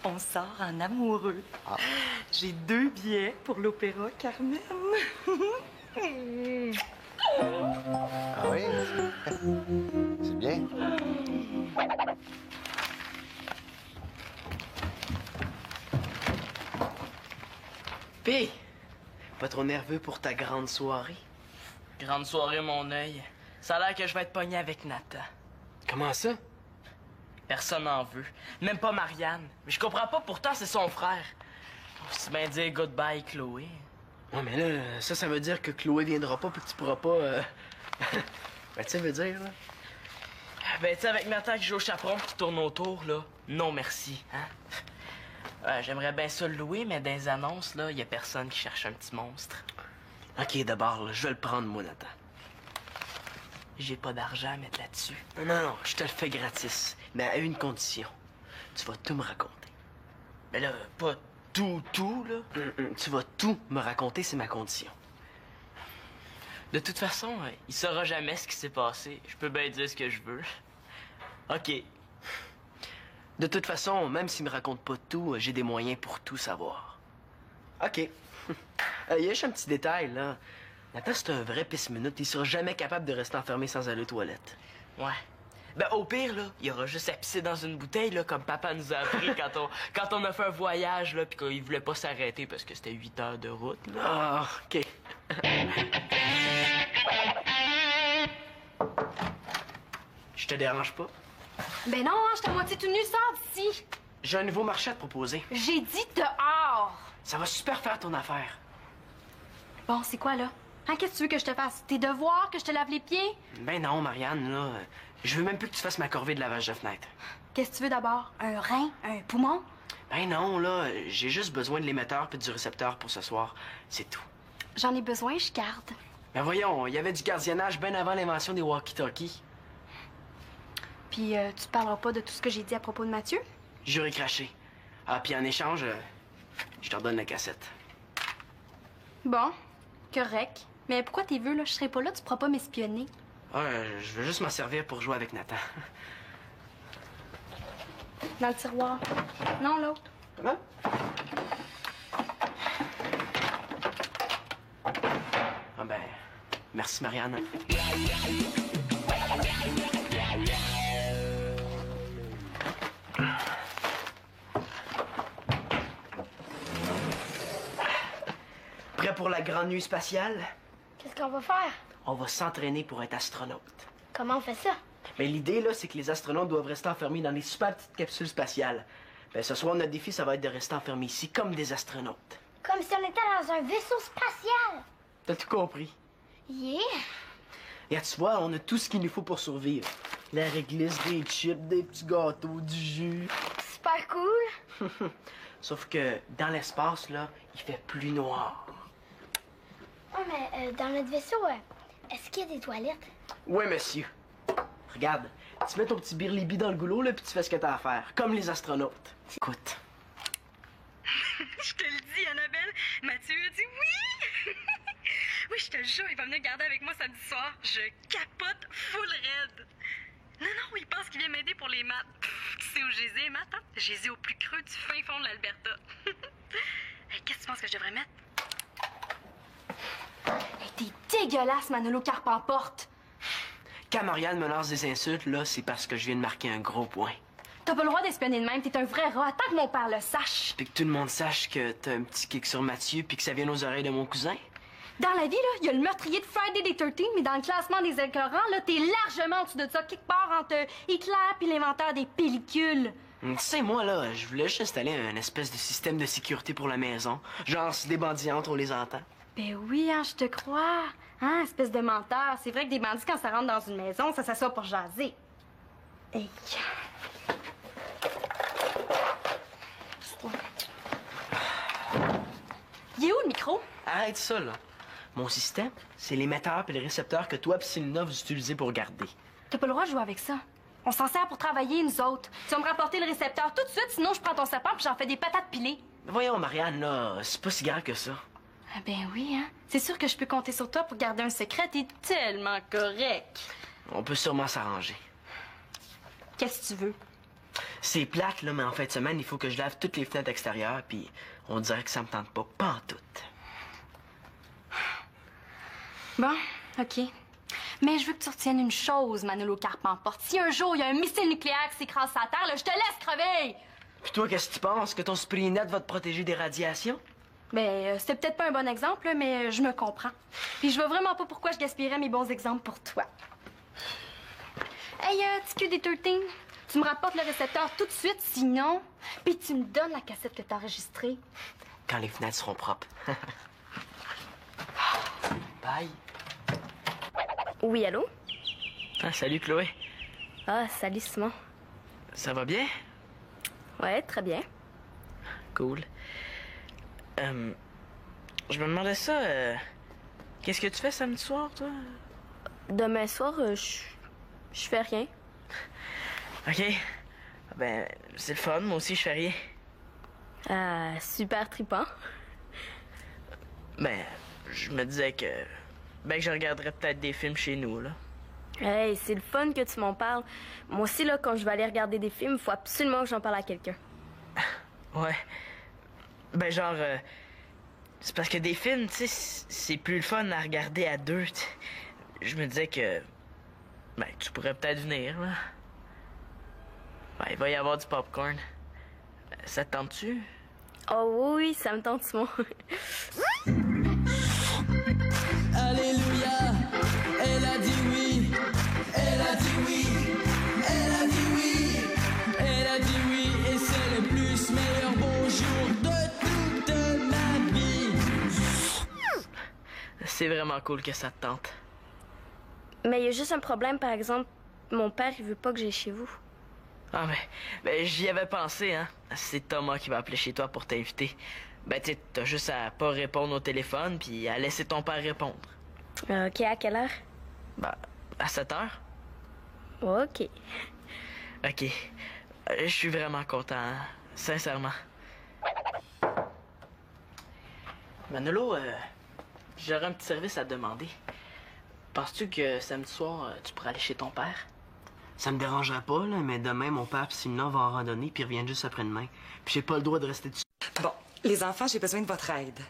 on sort en amoureux. Ah. J'ai 2 billets pour l'opéra Carmen. Ah oui? C'est bien. Pis, pas trop nerveux pour ta grande soirée? Grande soirée, mon œil. Ça a l'air que je vais être pogné avec Nathan. Comment ça? Personne n'en veut. Même pas Marianne. Mais je comprends pas, pourtant, c'est son frère. C'est bien dire goodbye, Chloé. Ouais, mais là, ça veut dire que Chloé viendra pas puis que tu pourras pas... Ben, tu sais, veut dire, là... Ben, tu sais, avec Nathan qui joue au chaperon qui tourne autour, là, non merci, hein? J'aimerais bien ça le louer, mais dans les annonces, là, y a personne qui cherche un petit monstre. OK, d'abord, là, je vais le prendre, moi, Nathan. J'ai pas d'argent à mettre là-dessus. Non, je te le fais gratis. Mais à une condition. Tu vas tout me raconter. Mais là, pas tout, là. Tu vas tout me raconter, c'est ma condition. De toute façon, il saura jamais ce qui s'est passé. Je peux bien dire ce que je veux. OK. De toute façon, même s'il me raconte pas tout, j'ai des moyens pour tout savoir. OK. Il y a juste un petit détail, là. Nathan, c'est un vrai pisse-minute. Il sera jamais capable de rester enfermé sans aller aux toilettes. Ouais. Ben, au pire, là, il aura juste à pisser dans une bouteille, là, comme papa nous a appris quand on a fait un voyage, là, pis qu'il voulait pas s'arrêter parce que c'était 8 heures de route, là. Ah, OK. Je te dérange pas? Ben non, hein, je suis à moitié tout nu, sors d'ici. J'ai un nouveau marché à te proposer. J'ai dit dehors. Ça va super faire ton affaire. Bon, c'est quoi, là? Hein, qu'est-ce que tu veux que je te fasse? Tes devoirs, que je te lave les pieds? Ben non, Marianne, là. Je veux même plus que tu fasses ma corvée de lavage de fenêtre. Qu'est-ce que tu veux d'abord? Un rein? Un poumon? Ben non, là. J'ai juste besoin de l'émetteur puis du récepteur pour ce soir. C'est tout. J'en ai besoin, je garde. Ben voyons, il y avait du gardiennage bien avant l'invention des walkie-talkies. Puis tu parleras pas de tout ce que j'ai dit à propos de Mathieu? J'aurais craché. Ah, puis en échange, je te redonne la cassette. Bon, correct. Mais pourquoi t'es vu, là? Je serai pas là, tu pourras pas m'espionner. Ah, je veux juste m'en servir pour jouer avec Nathan. Dans le tiroir. Non, l'autre. Hein? Ah ben, merci Marianne. Prêt pour la grande nuit spatiale? Qu'est-ce qu'on va faire? On va s'entraîner pour être astronaute. Comment on fait ça? Mais l'idée, là, c'est que les astronautes doivent rester enfermés dans des super petites capsules spatiales. Ben, ce soir, notre défi, ça va être de rester enfermés ici comme des astronautes. Comme si on était dans un vaisseau spatial. T'as tout compris. Yeah! Et tu vois, on a tout ce qu'il nous faut pour survivre. La réglisse, des chips, des petits gâteaux, du jus. Super cool. Sauf que dans l'espace, là, il fait plus noir. Ouais, mais dans notre vaisseau, est-ce qu'il y a des toilettes? Oui, monsieur. Regarde, tu mets ton petit birlibi dans le goulot, là, puis tu fais ce que t'as à faire. Comme les astronautes. Écoute. Je te le dis, Annabelle, Mathieu a dit oui! Oui, je te le jure, il va venir garder avec moi samedi soir. Je capote full raide. Non, il pense qu'il vient m'aider pour les maths. Tu sais où je les ai, maths, hein? Je les ai au plus creux du fin fond de l'Alberta. Hey, qu'est-ce que tu penses que je devrais mettre? Hey, t'es dégueulasse, Manolo Carpemporte. Quand Marianne me lance des insultes, là, c'est parce que je viens de marquer un gros point. T'as pas le droit d'espionner de même, t'es un vrai rat. Attends que mon père le sache. Puis que tout le monde sache que t'as un petit kick sur Mathieu, puis que ça vient aux oreilles de mon cousin. Dans la vie, là, il y a le meurtrier de Friday the 13th, mais dans le classement des écœurants, là, t'es largement en dessous de ça, quelque part entre Hitler et l'inventeur des pellicules. Tu sais, moi, là, je voulais juste installer un espèce de système de sécurité pour la maison. Genre, si des bandits entrent, on les entend. Ben oui, hein, je te crois. Hein, espèce de menteur. C'est vrai que des bandits, quand ça rentre dans une maison, ça s'assoit pour jaser. Hey. Il est où, le micro? Arrête ça, là. Mon système, c'est l'émetteur et les récepteurs que toi et Célina vous utilisez pour garder. T'as pas le droit de jouer avec ça. On s'en sert pour travailler, nous autres. Tu vas me rapporter le récepteur tout de suite, sinon je prends ton serpent puis j'en fais des patates pilées. Voyons, Marianne, là, c'est pas si grave que ça. Ah ben oui, hein. C'est sûr que je peux compter sur toi pour garder un secret. T'es tellement correct. On peut sûrement s'arranger. Qu'est-ce que tu veux? C'est plate, là, mais en fin de semaine, il faut que je lave toutes les fenêtres extérieures, puis on dirait que ça me tente pas pantoute. Bon, OK. Mais je veux que tu retiennes une chose, Manolo Carpemporte. Si un jour il y a un missile nucléaire qui s'écrase sur la Terre, là, je te laisse crever! Puis toi, qu'est-ce que tu penses? Que ton spray net va te protéger des radiations? Ben, c'était peut-être pas un bon exemple, là, mais je me comprends. Puis je vois vraiment pas pourquoi je gaspillerais mes bons exemples pour toi. Hey, petit des 13, tu me rapportes le récepteur tout de suite, sinon... Puis tu me donnes la cassette que t'as enregistrée. Quand les fenêtres seront propres. Bye. Oui, allô? Ah, salut, Chloé. Ah, salut, Simon. Ça va bien? Ouais, très bien. Cool. Je me demandais ça, qu'est-ce que tu fais samedi soir, toi? Demain soir, je fais rien. OK. Ben, c'est le fun, moi aussi, je fais rien. Ah, super trippant. Ben, je me disais que... Ben, que je regarderais peut-être des films chez nous, là. Hey, c'est le fun que tu m'en parles. Moi aussi, là, quand je vais aller regarder des films, il faut absolument que j'en parle à quelqu'un. Ouais. Ben, genre... c'est parce que des films, tu sais, c'est plus le fun à regarder à deux. T'sais. Je me disais que... Ben, tu pourrais peut-être venir, là. Ben, il va y avoir du popcorn. Ça te tente-tu? Oh oui, ça me tente, Simon. Alléluia, elle a dit oui, elle a dit oui, elle a dit oui, elle a dit oui, et c'est le plus meilleur bonjour de toute ma vie. C'est vraiment cool que ça te tente. Mais il y a juste un problème, par exemple. Mon père, il veut pas que j'aille chez vous. Ah, ben j'y avais pensé, hein. C'est Thomas qui va appeler chez toi pour t'inviter. Ben, tu sais, t'as juste à pas répondre au téléphone puis à laisser ton père répondre. OK, à quelle heure? Ben, à 7 heures. OK. OK. Je suis vraiment content, hein? Sincèrement. Manolo, j'aurais un petit service à te demander. Penses-tu que samedi soir, tu pourrais aller chez ton père? Ça me dérangerait pas, là, mais demain, mon père et Simona vont en randonnée puis ils reviennent juste après-demain. Puis j'ai pas le droit de rester dessus. Bon, les enfants, j'ai besoin de votre aide.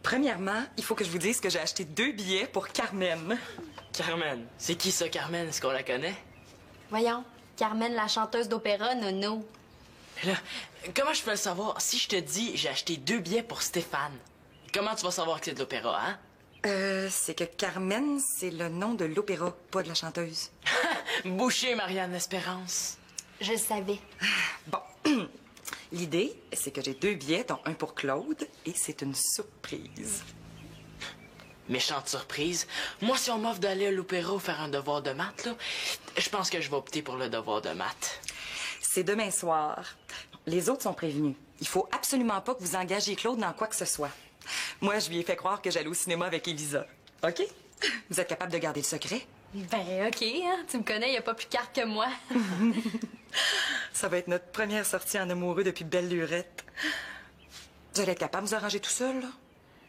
Premièrement, il faut que je vous dise que j'ai acheté 2 billets pour Carmen. Carmen? C'est qui ça, Carmen? Est-ce qu'on la connaît? Voyons, Carmen, la chanteuse d'opéra, Nono. Là, comment je peux le savoir? Si je te dis j'ai acheté 2 billets pour Stéphane, comment tu vas savoir que c'est de l'opéra, hein? C'est que Carmen, c'est le nom de l'opéra, pas de la chanteuse. Boucher, Marianne Espérance. Je le savais. Bon, l'idée, c'est que j'ai 2 billets, dont un pour Claude, et c'est une surprise. Méchante surprise. Moi, si on m'offre d'aller à l'opéra ou faire un devoir de maths, là, je pense que je vais opter pour le devoir de maths. C'est demain soir. Les autres sont prévenus. Il faut absolument pas que vous engagiez Claude dans quoi que ce soit. Moi, je lui ai fait croire que j'allais au cinéma avec Elisa. OK? Vous êtes capable de garder le secret? Ben, OK, hein? Tu me connais, y a pas plus carte que moi. Ça va être notre première sortie en amoureux depuis belle lurette. Vous allez être capable de vous arranger tout seul, là?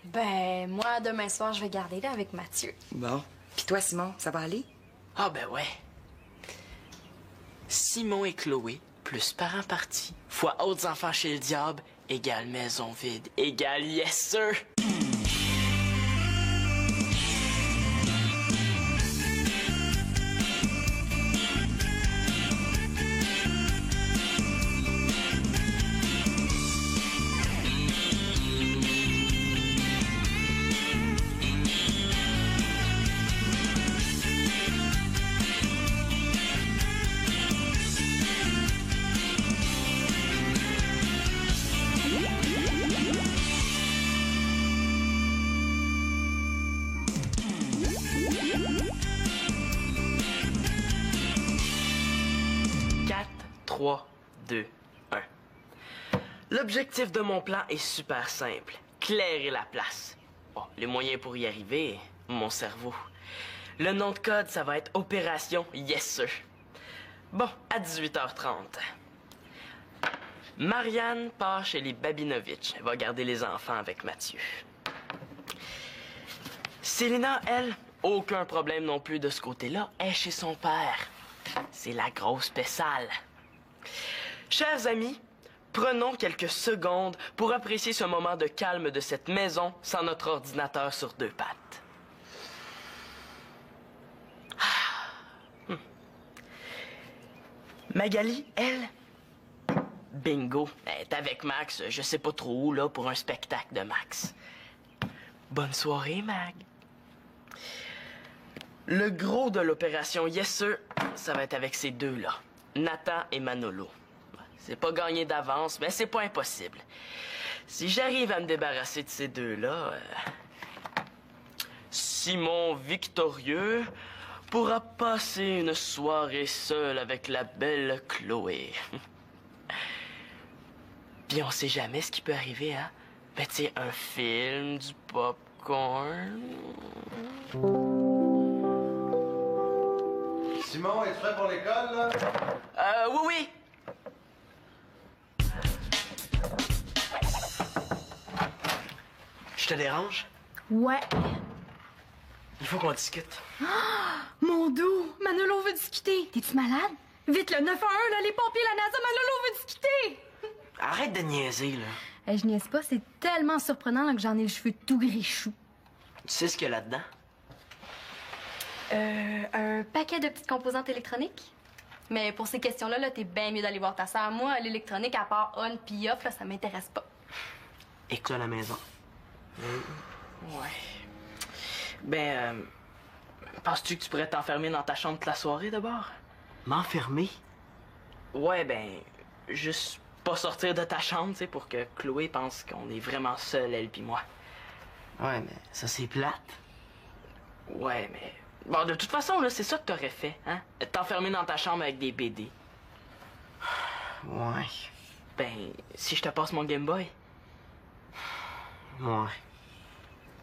Ben, moi, demain soir, je vais garder là avec Mathieu. Bon. Puis toi, Simon, ça va aller? Ah ben ouais. Simon et Chloé, plus parents partis, fois autres enfants chez le diable, égale maison vide, égale yes sir. L'objectif de mon plan est super simple. Clairer la place. Bon, les moyens pour y arriver, mon cerveau. Le nom de code, ça va être Opération Yes Sir. Bon, à 18h30. Marianne part chez les Babinovitch. Elle va garder les enfants avec Mathieu. Célina, elle, aucun problème non plus de ce côté-là. Elle est chez son père. C'est la grosse pessale. Chers amis, prenons quelques secondes pour apprécier ce moment de calme de cette maison sans notre ordinateur sur 2 pattes. Magali, elle, bingo, elle est avec Max, je sais pas trop où, là, pour un spectacle de Max. Bonne soirée, Mag. Le gros de l'opération Yes Sir, ça va être avec ces deux-là, Nathan et Manolo. C'est pas gagné d'avance, mais c'est pas impossible. Si j'arrive à me débarrasser de ces deux-là, Simon victorieux pourra passer une soirée seul avec la belle Chloé. Puis on sait jamais ce qui peut arriver, hein? Ben, tu sais, un film, du popcorn... Simon, es-tu prêt pour l'école, là? Oui, oui! Je te dérange? Ouais. Il faut qu'on discute. Mon doux, Manolo veut discuter. T'es-tu malade? Vite, le 911, là, les pompiers, la NASA, Manolo veut discuter. Arrête de niaiser, là. Je niaise pas, c'est tellement surprenant là, que j'en ai les cheveux tout gris chou. Tu sais ce qu'il y a là-dedans? Un paquet de petites composantes électroniques. Mais pour ces questions-là, là, t'es bien mieux d'aller voir ta sœur. Moi, l'électronique, à part on puis off, là, ça m'intéresse pas. Écoute à la maison. Ouais. Ben, penses-tu que tu pourrais t'enfermer dans ta chambre toute la soirée, d'abord? M'enfermer? Ouais, ben, juste pas sortir de ta chambre, tu sais, pour que Chloé pense qu'on est vraiment seuls, elle puis moi. Ouais, mais ça, c'est plate. Ouais, mais... Bon, de toute façon, là, c'est ça que t'aurais fait, hein? T'enfermer dans ta chambre avec des BD. Ouais. Ben, si je te passe mon Game Boy. Ouais.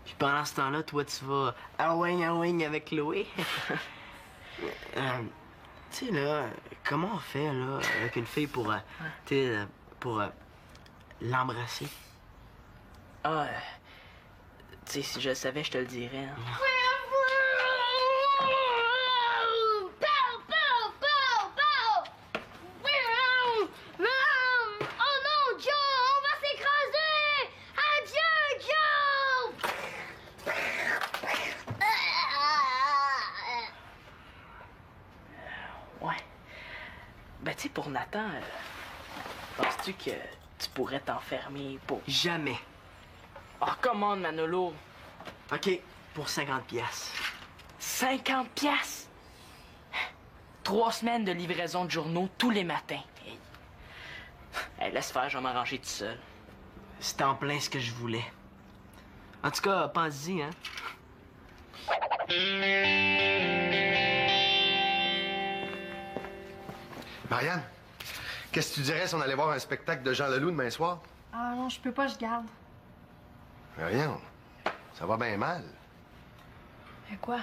Puis pendant ce temps-là, toi, tu vas à wing avec Chloé. Tu sais, là, comment on fait, là, avec une fille pour, tu sais, pour l'embrasser? Ah, tu sais, si je le savais, je te le dirais. Hein. Oh non, Joe, on va s'écraser! Adieu, Joe! Ouais. Ben, tu sais, pour Nathan, penses-tu que tu pourrais t'enfermer pour... Jamais. Oh, commande, Manolo. OK, pour 50 piastres. 50 piastres? 3 semaines de livraison de journaux tous les matins. Hey, laisse faire, je vais m'arranger tout seul. C'était en plein ce que je voulais. En tout cas, pense-y, hein? Marianne, qu'est-ce que tu dirais si on allait voir un spectacle de Jean Leloup demain soir? Ah non, je peux pas, je garde. Mais rien, ça va bien mal. Mais quoi?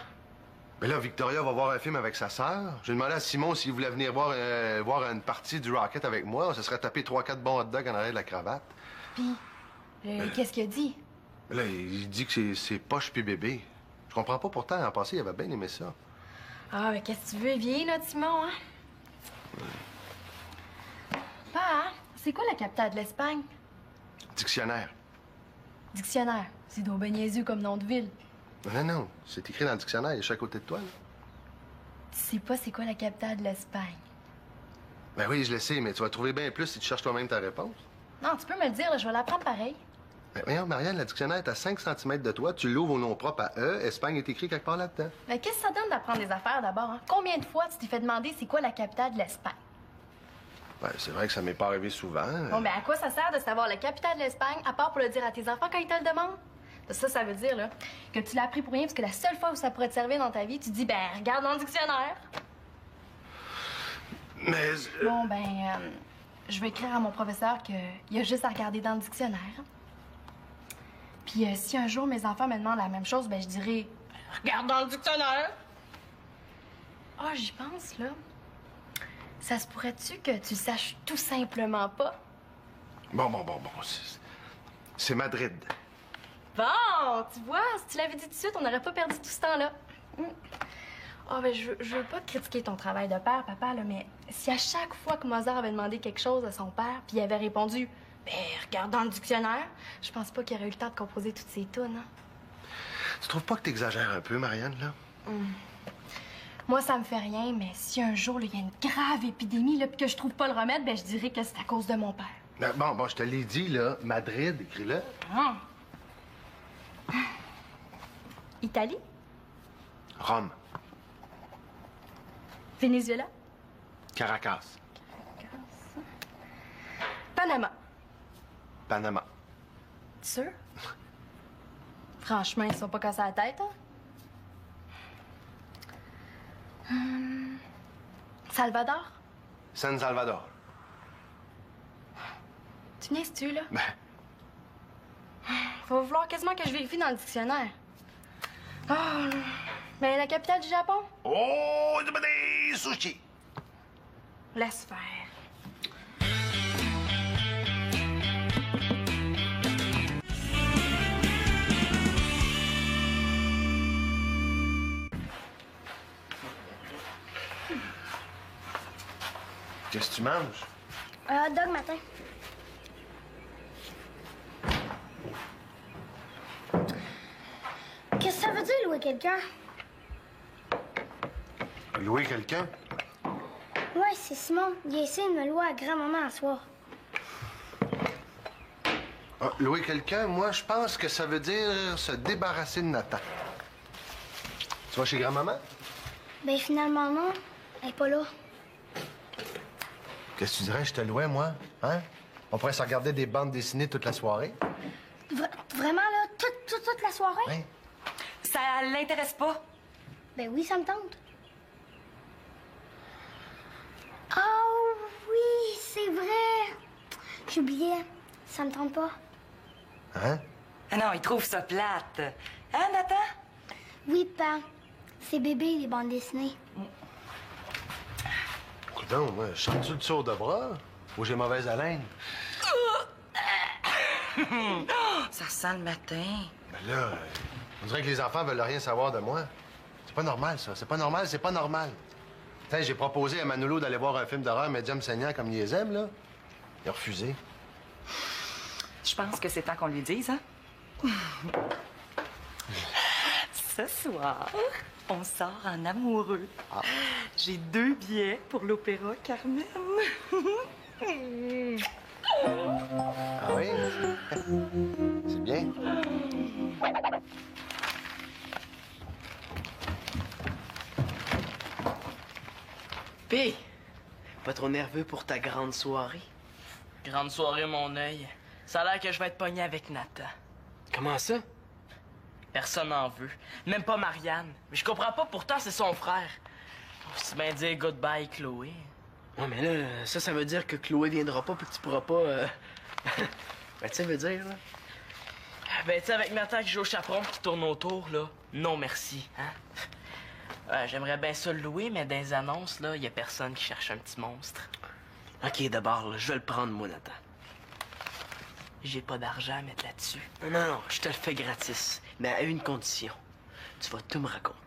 Mais là, Victoria va voir un film avec sa sœur. J'ai demandé à Simon s'il voulait venir voir une partie du Rocket avec moi. On se serait tapé 3-4 bons hot dogs en arrière de la cravate. Puis, qu'est-ce qu'il a dit? Mais là, il dit que c'est poche puis bébé. Je comprends pas pourtant. En passé, il avait bien aimé ça. Ah, mais qu'est-ce que tu veux? Viens, là, Simon, hein? Pa, c'est quoi la capitale de l'Espagne? Dictionnaire. Dictionnaire. C'est donc ben niaiseux comme nom de ville. Non, non, c'est écrit dans le dictionnaire. Il est juste à côté de toi, là. Tu sais pas c'est quoi la capitale de l'Espagne? Ben oui, je le sais, mais tu vas trouver bien plus si tu cherches toi-même ta réponse. Non, tu peux me le dire, là, je vais l'apprendre pareil. Ben voyons, Marianne, le dictionnaire est à 5 cm de toi. Tu l'ouvres au nom propre à E. Espagne est écrit quelque part là-dedans. Mais qu'est-ce que ça donne d'apprendre des affaires d'abord, hein? Combien de fois tu t'es fait demander c'est quoi la capitale de l'Espagne? Ben, c'est vrai que ça m'est pas arrivé souvent. Bon, ben à quoi ça sert de savoir la capitale de l'Espagne, à part pour le dire à tes enfants quand ils te le demandent? Ça veut dire, là, que tu l'as appris pour rien parce que la seule fois où ça pourrait te servir dans ta vie, tu dis, ben, regarde dans le dictionnaire. Mais... Bon, ben, je vais écrire à mon professeur qu'il y a juste à regarder dans le dictionnaire. Puis si un jour mes enfants me demandent la même chose, ben, je dirai, regarde dans le dictionnaire. Ah, j'y pense, là. Ça se pourrait-tu que tu saches tout simplement pas? Bon. C'est Madrid. Bon, tu vois, si tu l'avais dit tout de suite, on n'aurait pas perdu tout ce temps-là. Ah, ben, je veux pas te critiquer ton travail de père, papa, là, mais si à chaque fois que Mozart avait demandé quelque chose à son père, puis il avait répondu, ben, regarde dans le dictionnaire, je pense pas qu'il aurait eu le temps de composer toutes ses tunes, hein. Tu trouves pas que t'exagères un peu, Marianne, là? Moi, ça me fait rien, mais si un jour, il y a une grave épidémie, là, puis que je trouve pas le remède, ben, je dirais que c'est à cause de mon père. Ben, bon, je te l'ai dit, là. Madrid, écris-le. Italie? Rome. Venezuela? Caracas. Panama. Panama. Sûr? Franchement, ils sont pas cassés à la tête, hein? Salvador? San Salvador. Tu niaises-tu, là? Ben, Va vouloir quasiment que je vérifie dans le dictionnaire. Ah, ben la capitale du Japon? oh, des sushis. Laisse faire. Qu'est-ce que tu manges? Un hot dog matin. Qu'est-ce que ça veut dire, louer quelqu'un? Louer quelqu'un? Ouais, c'est Simon. Il a essayé de me louer à grand-maman ce soir. Ah, louer quelqu'un, moi, je pense que ça veut dire se débarrasser de Nathan. Tu vas chez grand-maman? Ben finalement, non. Elle est pas là. Qu'est-ce que tu dirais, je te louais, moi? Hein? On pourrait se regarder des bandes dessinées toute la soirée. Vraiment, là? Toute la soirée? Oui. Ça l'intéresse pas? Ben oui, ça me tente. Oh oui, c'est vrai. J'oubliais. Ça me tente pas. Hein? Ah non, il trouve ça plate. Hein, Nathan? Oui, papa. C'est bébé, les bandes dessinées. Coudon, moi, je chante-tu le tour de bras? Ou j'ai mauvaise haleine? Ça sent le matin. Ben là, on dirait que les enfants veulent rien savoir de moi. C'est pas normal, ça. C'est pas normal, c'est pas normal. Tiens, j'ai proposé à Manolo d'aller voir un film d'horreur médium saignant comme il les aime, là. Il a refusé. Je pense que c'est temps qu'on lui dise, hein? Ce soir, on sort en amoureux. J'ai 2 billets pour l'opéra Carmen. Ah oui? C'est bien. Pis, pas trop nerveux pour ta grande soirée? Grande soirée, mon œil. Ça a l'air que je vais être pogné avec Nathan. Comment ça? Personne n'en veut. Même pas Marianne. Mais je comprends pas, pourtant, c'est son frère. C'est bien dire goodbye, Chloé. Ouais, mais là, ça veut dire que Chloé viendra pas puis que tu pourras pas... Ben, tu sais, veut dire, là... Ben, tu sais, avec Nathan qui joue au chaperon qui tourne autour, là, non merci, hein? J'aimerais bien ça le louer, mais dans les annonces, là, y a personne qui cherche un petit monstre. OK, d'abord, là, je vais le prendre, moi, Nathan. J'ai pas d'argent à mettre là-dessus. Non, je te le fais gratis. Mais à une condition. Tu vas tout me raconter.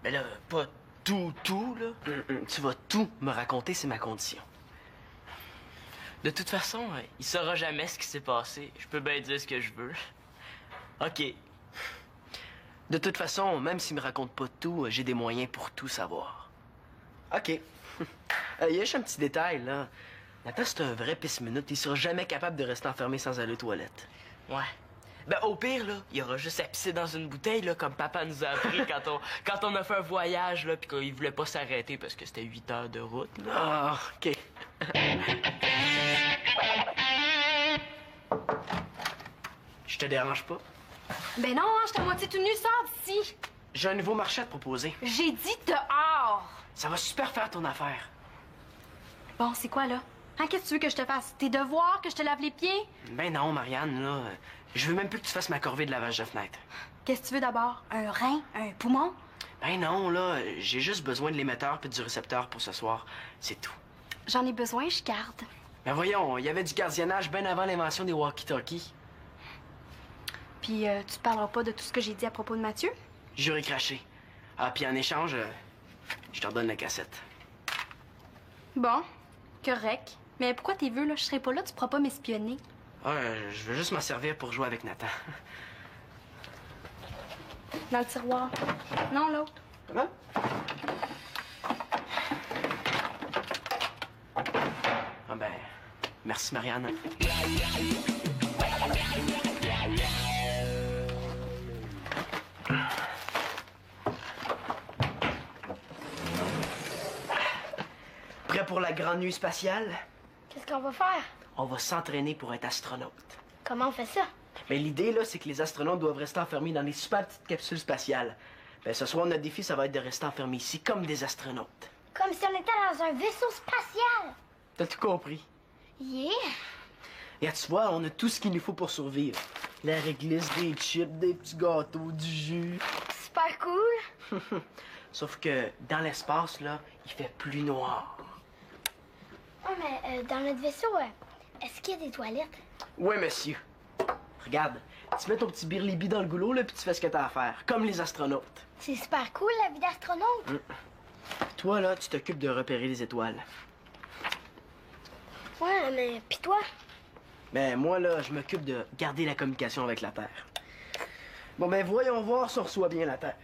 Mais là, pas tout, là. Tu vas tout me raconter, c'est ma condition. De toute façon, il saura jamais ce qui s'est passé. Je peux bien dire ce que je veux. OK. De toute façon, même s'il me raconte pas tout, j'ai des moyens pour tout savoir. OK. Il y a juste un petit détail, là. Nathan, c'est un vrai pisse-minute. Il sera jamais capable de rester enfermé sans aller aux toilettes. Ouais. Ben, au pire, là, il aura juste à pisser dans une bouteille, là, comme papa nous a appris quand on a fait un voyage, là, puis qu'il voulait pas s'arrêter parce que c'était 8 heures de route, là. Ah, OK. Je te dérange pas? Ben non, hein, je suis à moitié tout nu, sors d'ici. J'ai un nouveau marché à te proposer. J'ai dit dehors. Ça va super faire ton affaire. Bon, c'est quoi, là? Hein, qu'est-ce que tu veux que je te fasse? Tes devoirs, que je te lave les pieds? Ben non, Marianne, là. Je veux même plus que tu fasses ma corvée de lavage de fenêtre. Qu'est-ce que tu veux d'abord? Un rein? Un poumon? Ben non, là. J'ai juste besoin de l'émetteur puis du récepteur pour ce soir. C'est tout. J'en ai besoin, je garde. Ben voyons, il y avait du gardiennage bien avant l'invention des walkie-talkies. Puis, tu te parleras pas de tout ce que j'ai dit à propos de Mathieu? J'aurais craché. Ah, puis en échange, je te redonne la cassette. Bon, correct. Mais pourquoi t'es vu, là? Je serai pas là, tu pourras pas m'espionner. Ah, je veux juste m'en servir pour jouer avec Nathan. Dans le tiroir. Non, l'autre. Hein? Ah ben, merci Marianne. Prêt pour la grande nuit spatiale? Qu'est-ce qu'on va faire? On va s'entraîner pour être astronaute. Comment on fait ça? Mais l'idée, là, c'est que les astronautes doivent rester enfermés dans des super petites capsules spatiales. Ben, ce soir, notre défi, ça va être de rester enfermés ici comme des astronautes. Comme si on était dans un vaisseau spatial. T'as tout compris? Yeah! Et tu vois, on a tout ce qu'il nous faut pour survivre. La réglisse, des chips, des petits gâteaux, du jus. Super cool. Sauf que dans l'espace, là, il fait plus noir. Oh, mais dans notre vaisseau, est-ce qu'il y a des toilettes? Oui, monsieur. Regarde, tu mets ton petit birlibi dans le goulot, là, puis tu fais ce que t'as à faire, comme les astronautes. C'est super cool, la vie d'astronaute. Toi, là, tu t'occupes de repérer les étoiles. Ouais, mais pis toi? Ben, moi, là, je m'occupe de garder la communication avec la Terre. Bon, ben, voyons voir si on reçoit bien la Terre.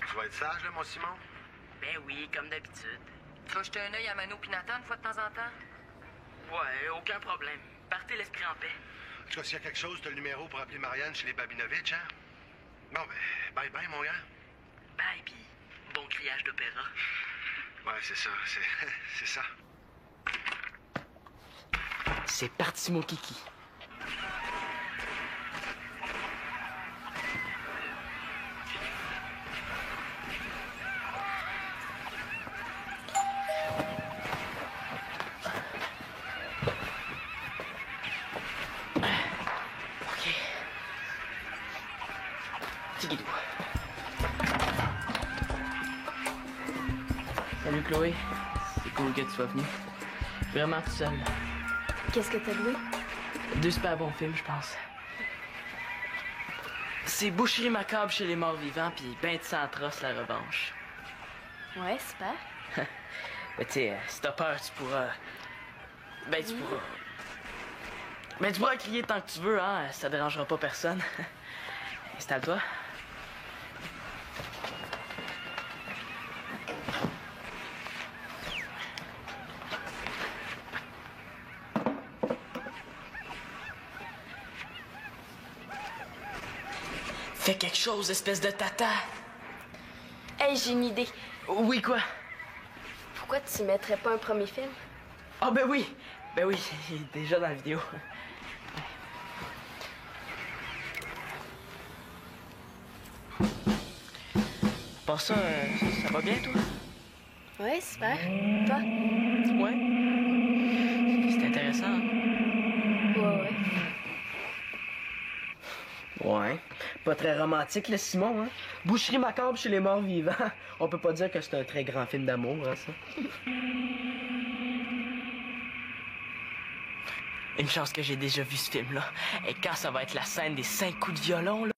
Tu vas être sage, là, mon Simon? Ben oui, comme d'habitude. Tu vas jeter un œil à Mano puis Nathan une fois de temps en temps? Ouais, aucun problème. Partez l'esprit en paix. En tout cas, s'il y a quelque chose, t'as le numéro pour appeler Marianne chez les Babinovitch, hein? Bon, ben, bye-bye, mon gars. Bye, puis bon criage d'opéra. Ouais, c'est ça, c'est ça. C'est parti, mon kiki. Chloé. C'est cool que tu sois venue. Vraiment tout seul. Qu'est-ce que t'as loué? 2 super bons films, je pense. C'est Boucherie macabre chez les morts vivants, puis Ben de sang atroce, la revanche. Ouais, super. Mais tu sais, si t'as peur, tu pourras... Ben, tu pourras... Ben, tu pourras crier tant que tu veux, hein. Ça dérangera pas personne. Installe-toi. Fais quelque chose, espèce de tata. Hey, j'ai une idée. Oui, quoi? Pourquoi tu mettrais pas un premier film? Ah, ben oui! Ben oui, il est déjà dans la vidéo. Pour ça, ça va bien, toi? Ouais, super. Toi? Ouais. C'est intéressant. Hein? Ouais. Ouais. Pas très romantique, le Simon, hein? Boucherie macabre chez les morts vivants. On peut pas dire que c'est un très grand film d'amour, hein, ça? Une chance que j'ai déjà vu ce film-là. Et quand ça va être la scène des 5 coups de violon, là...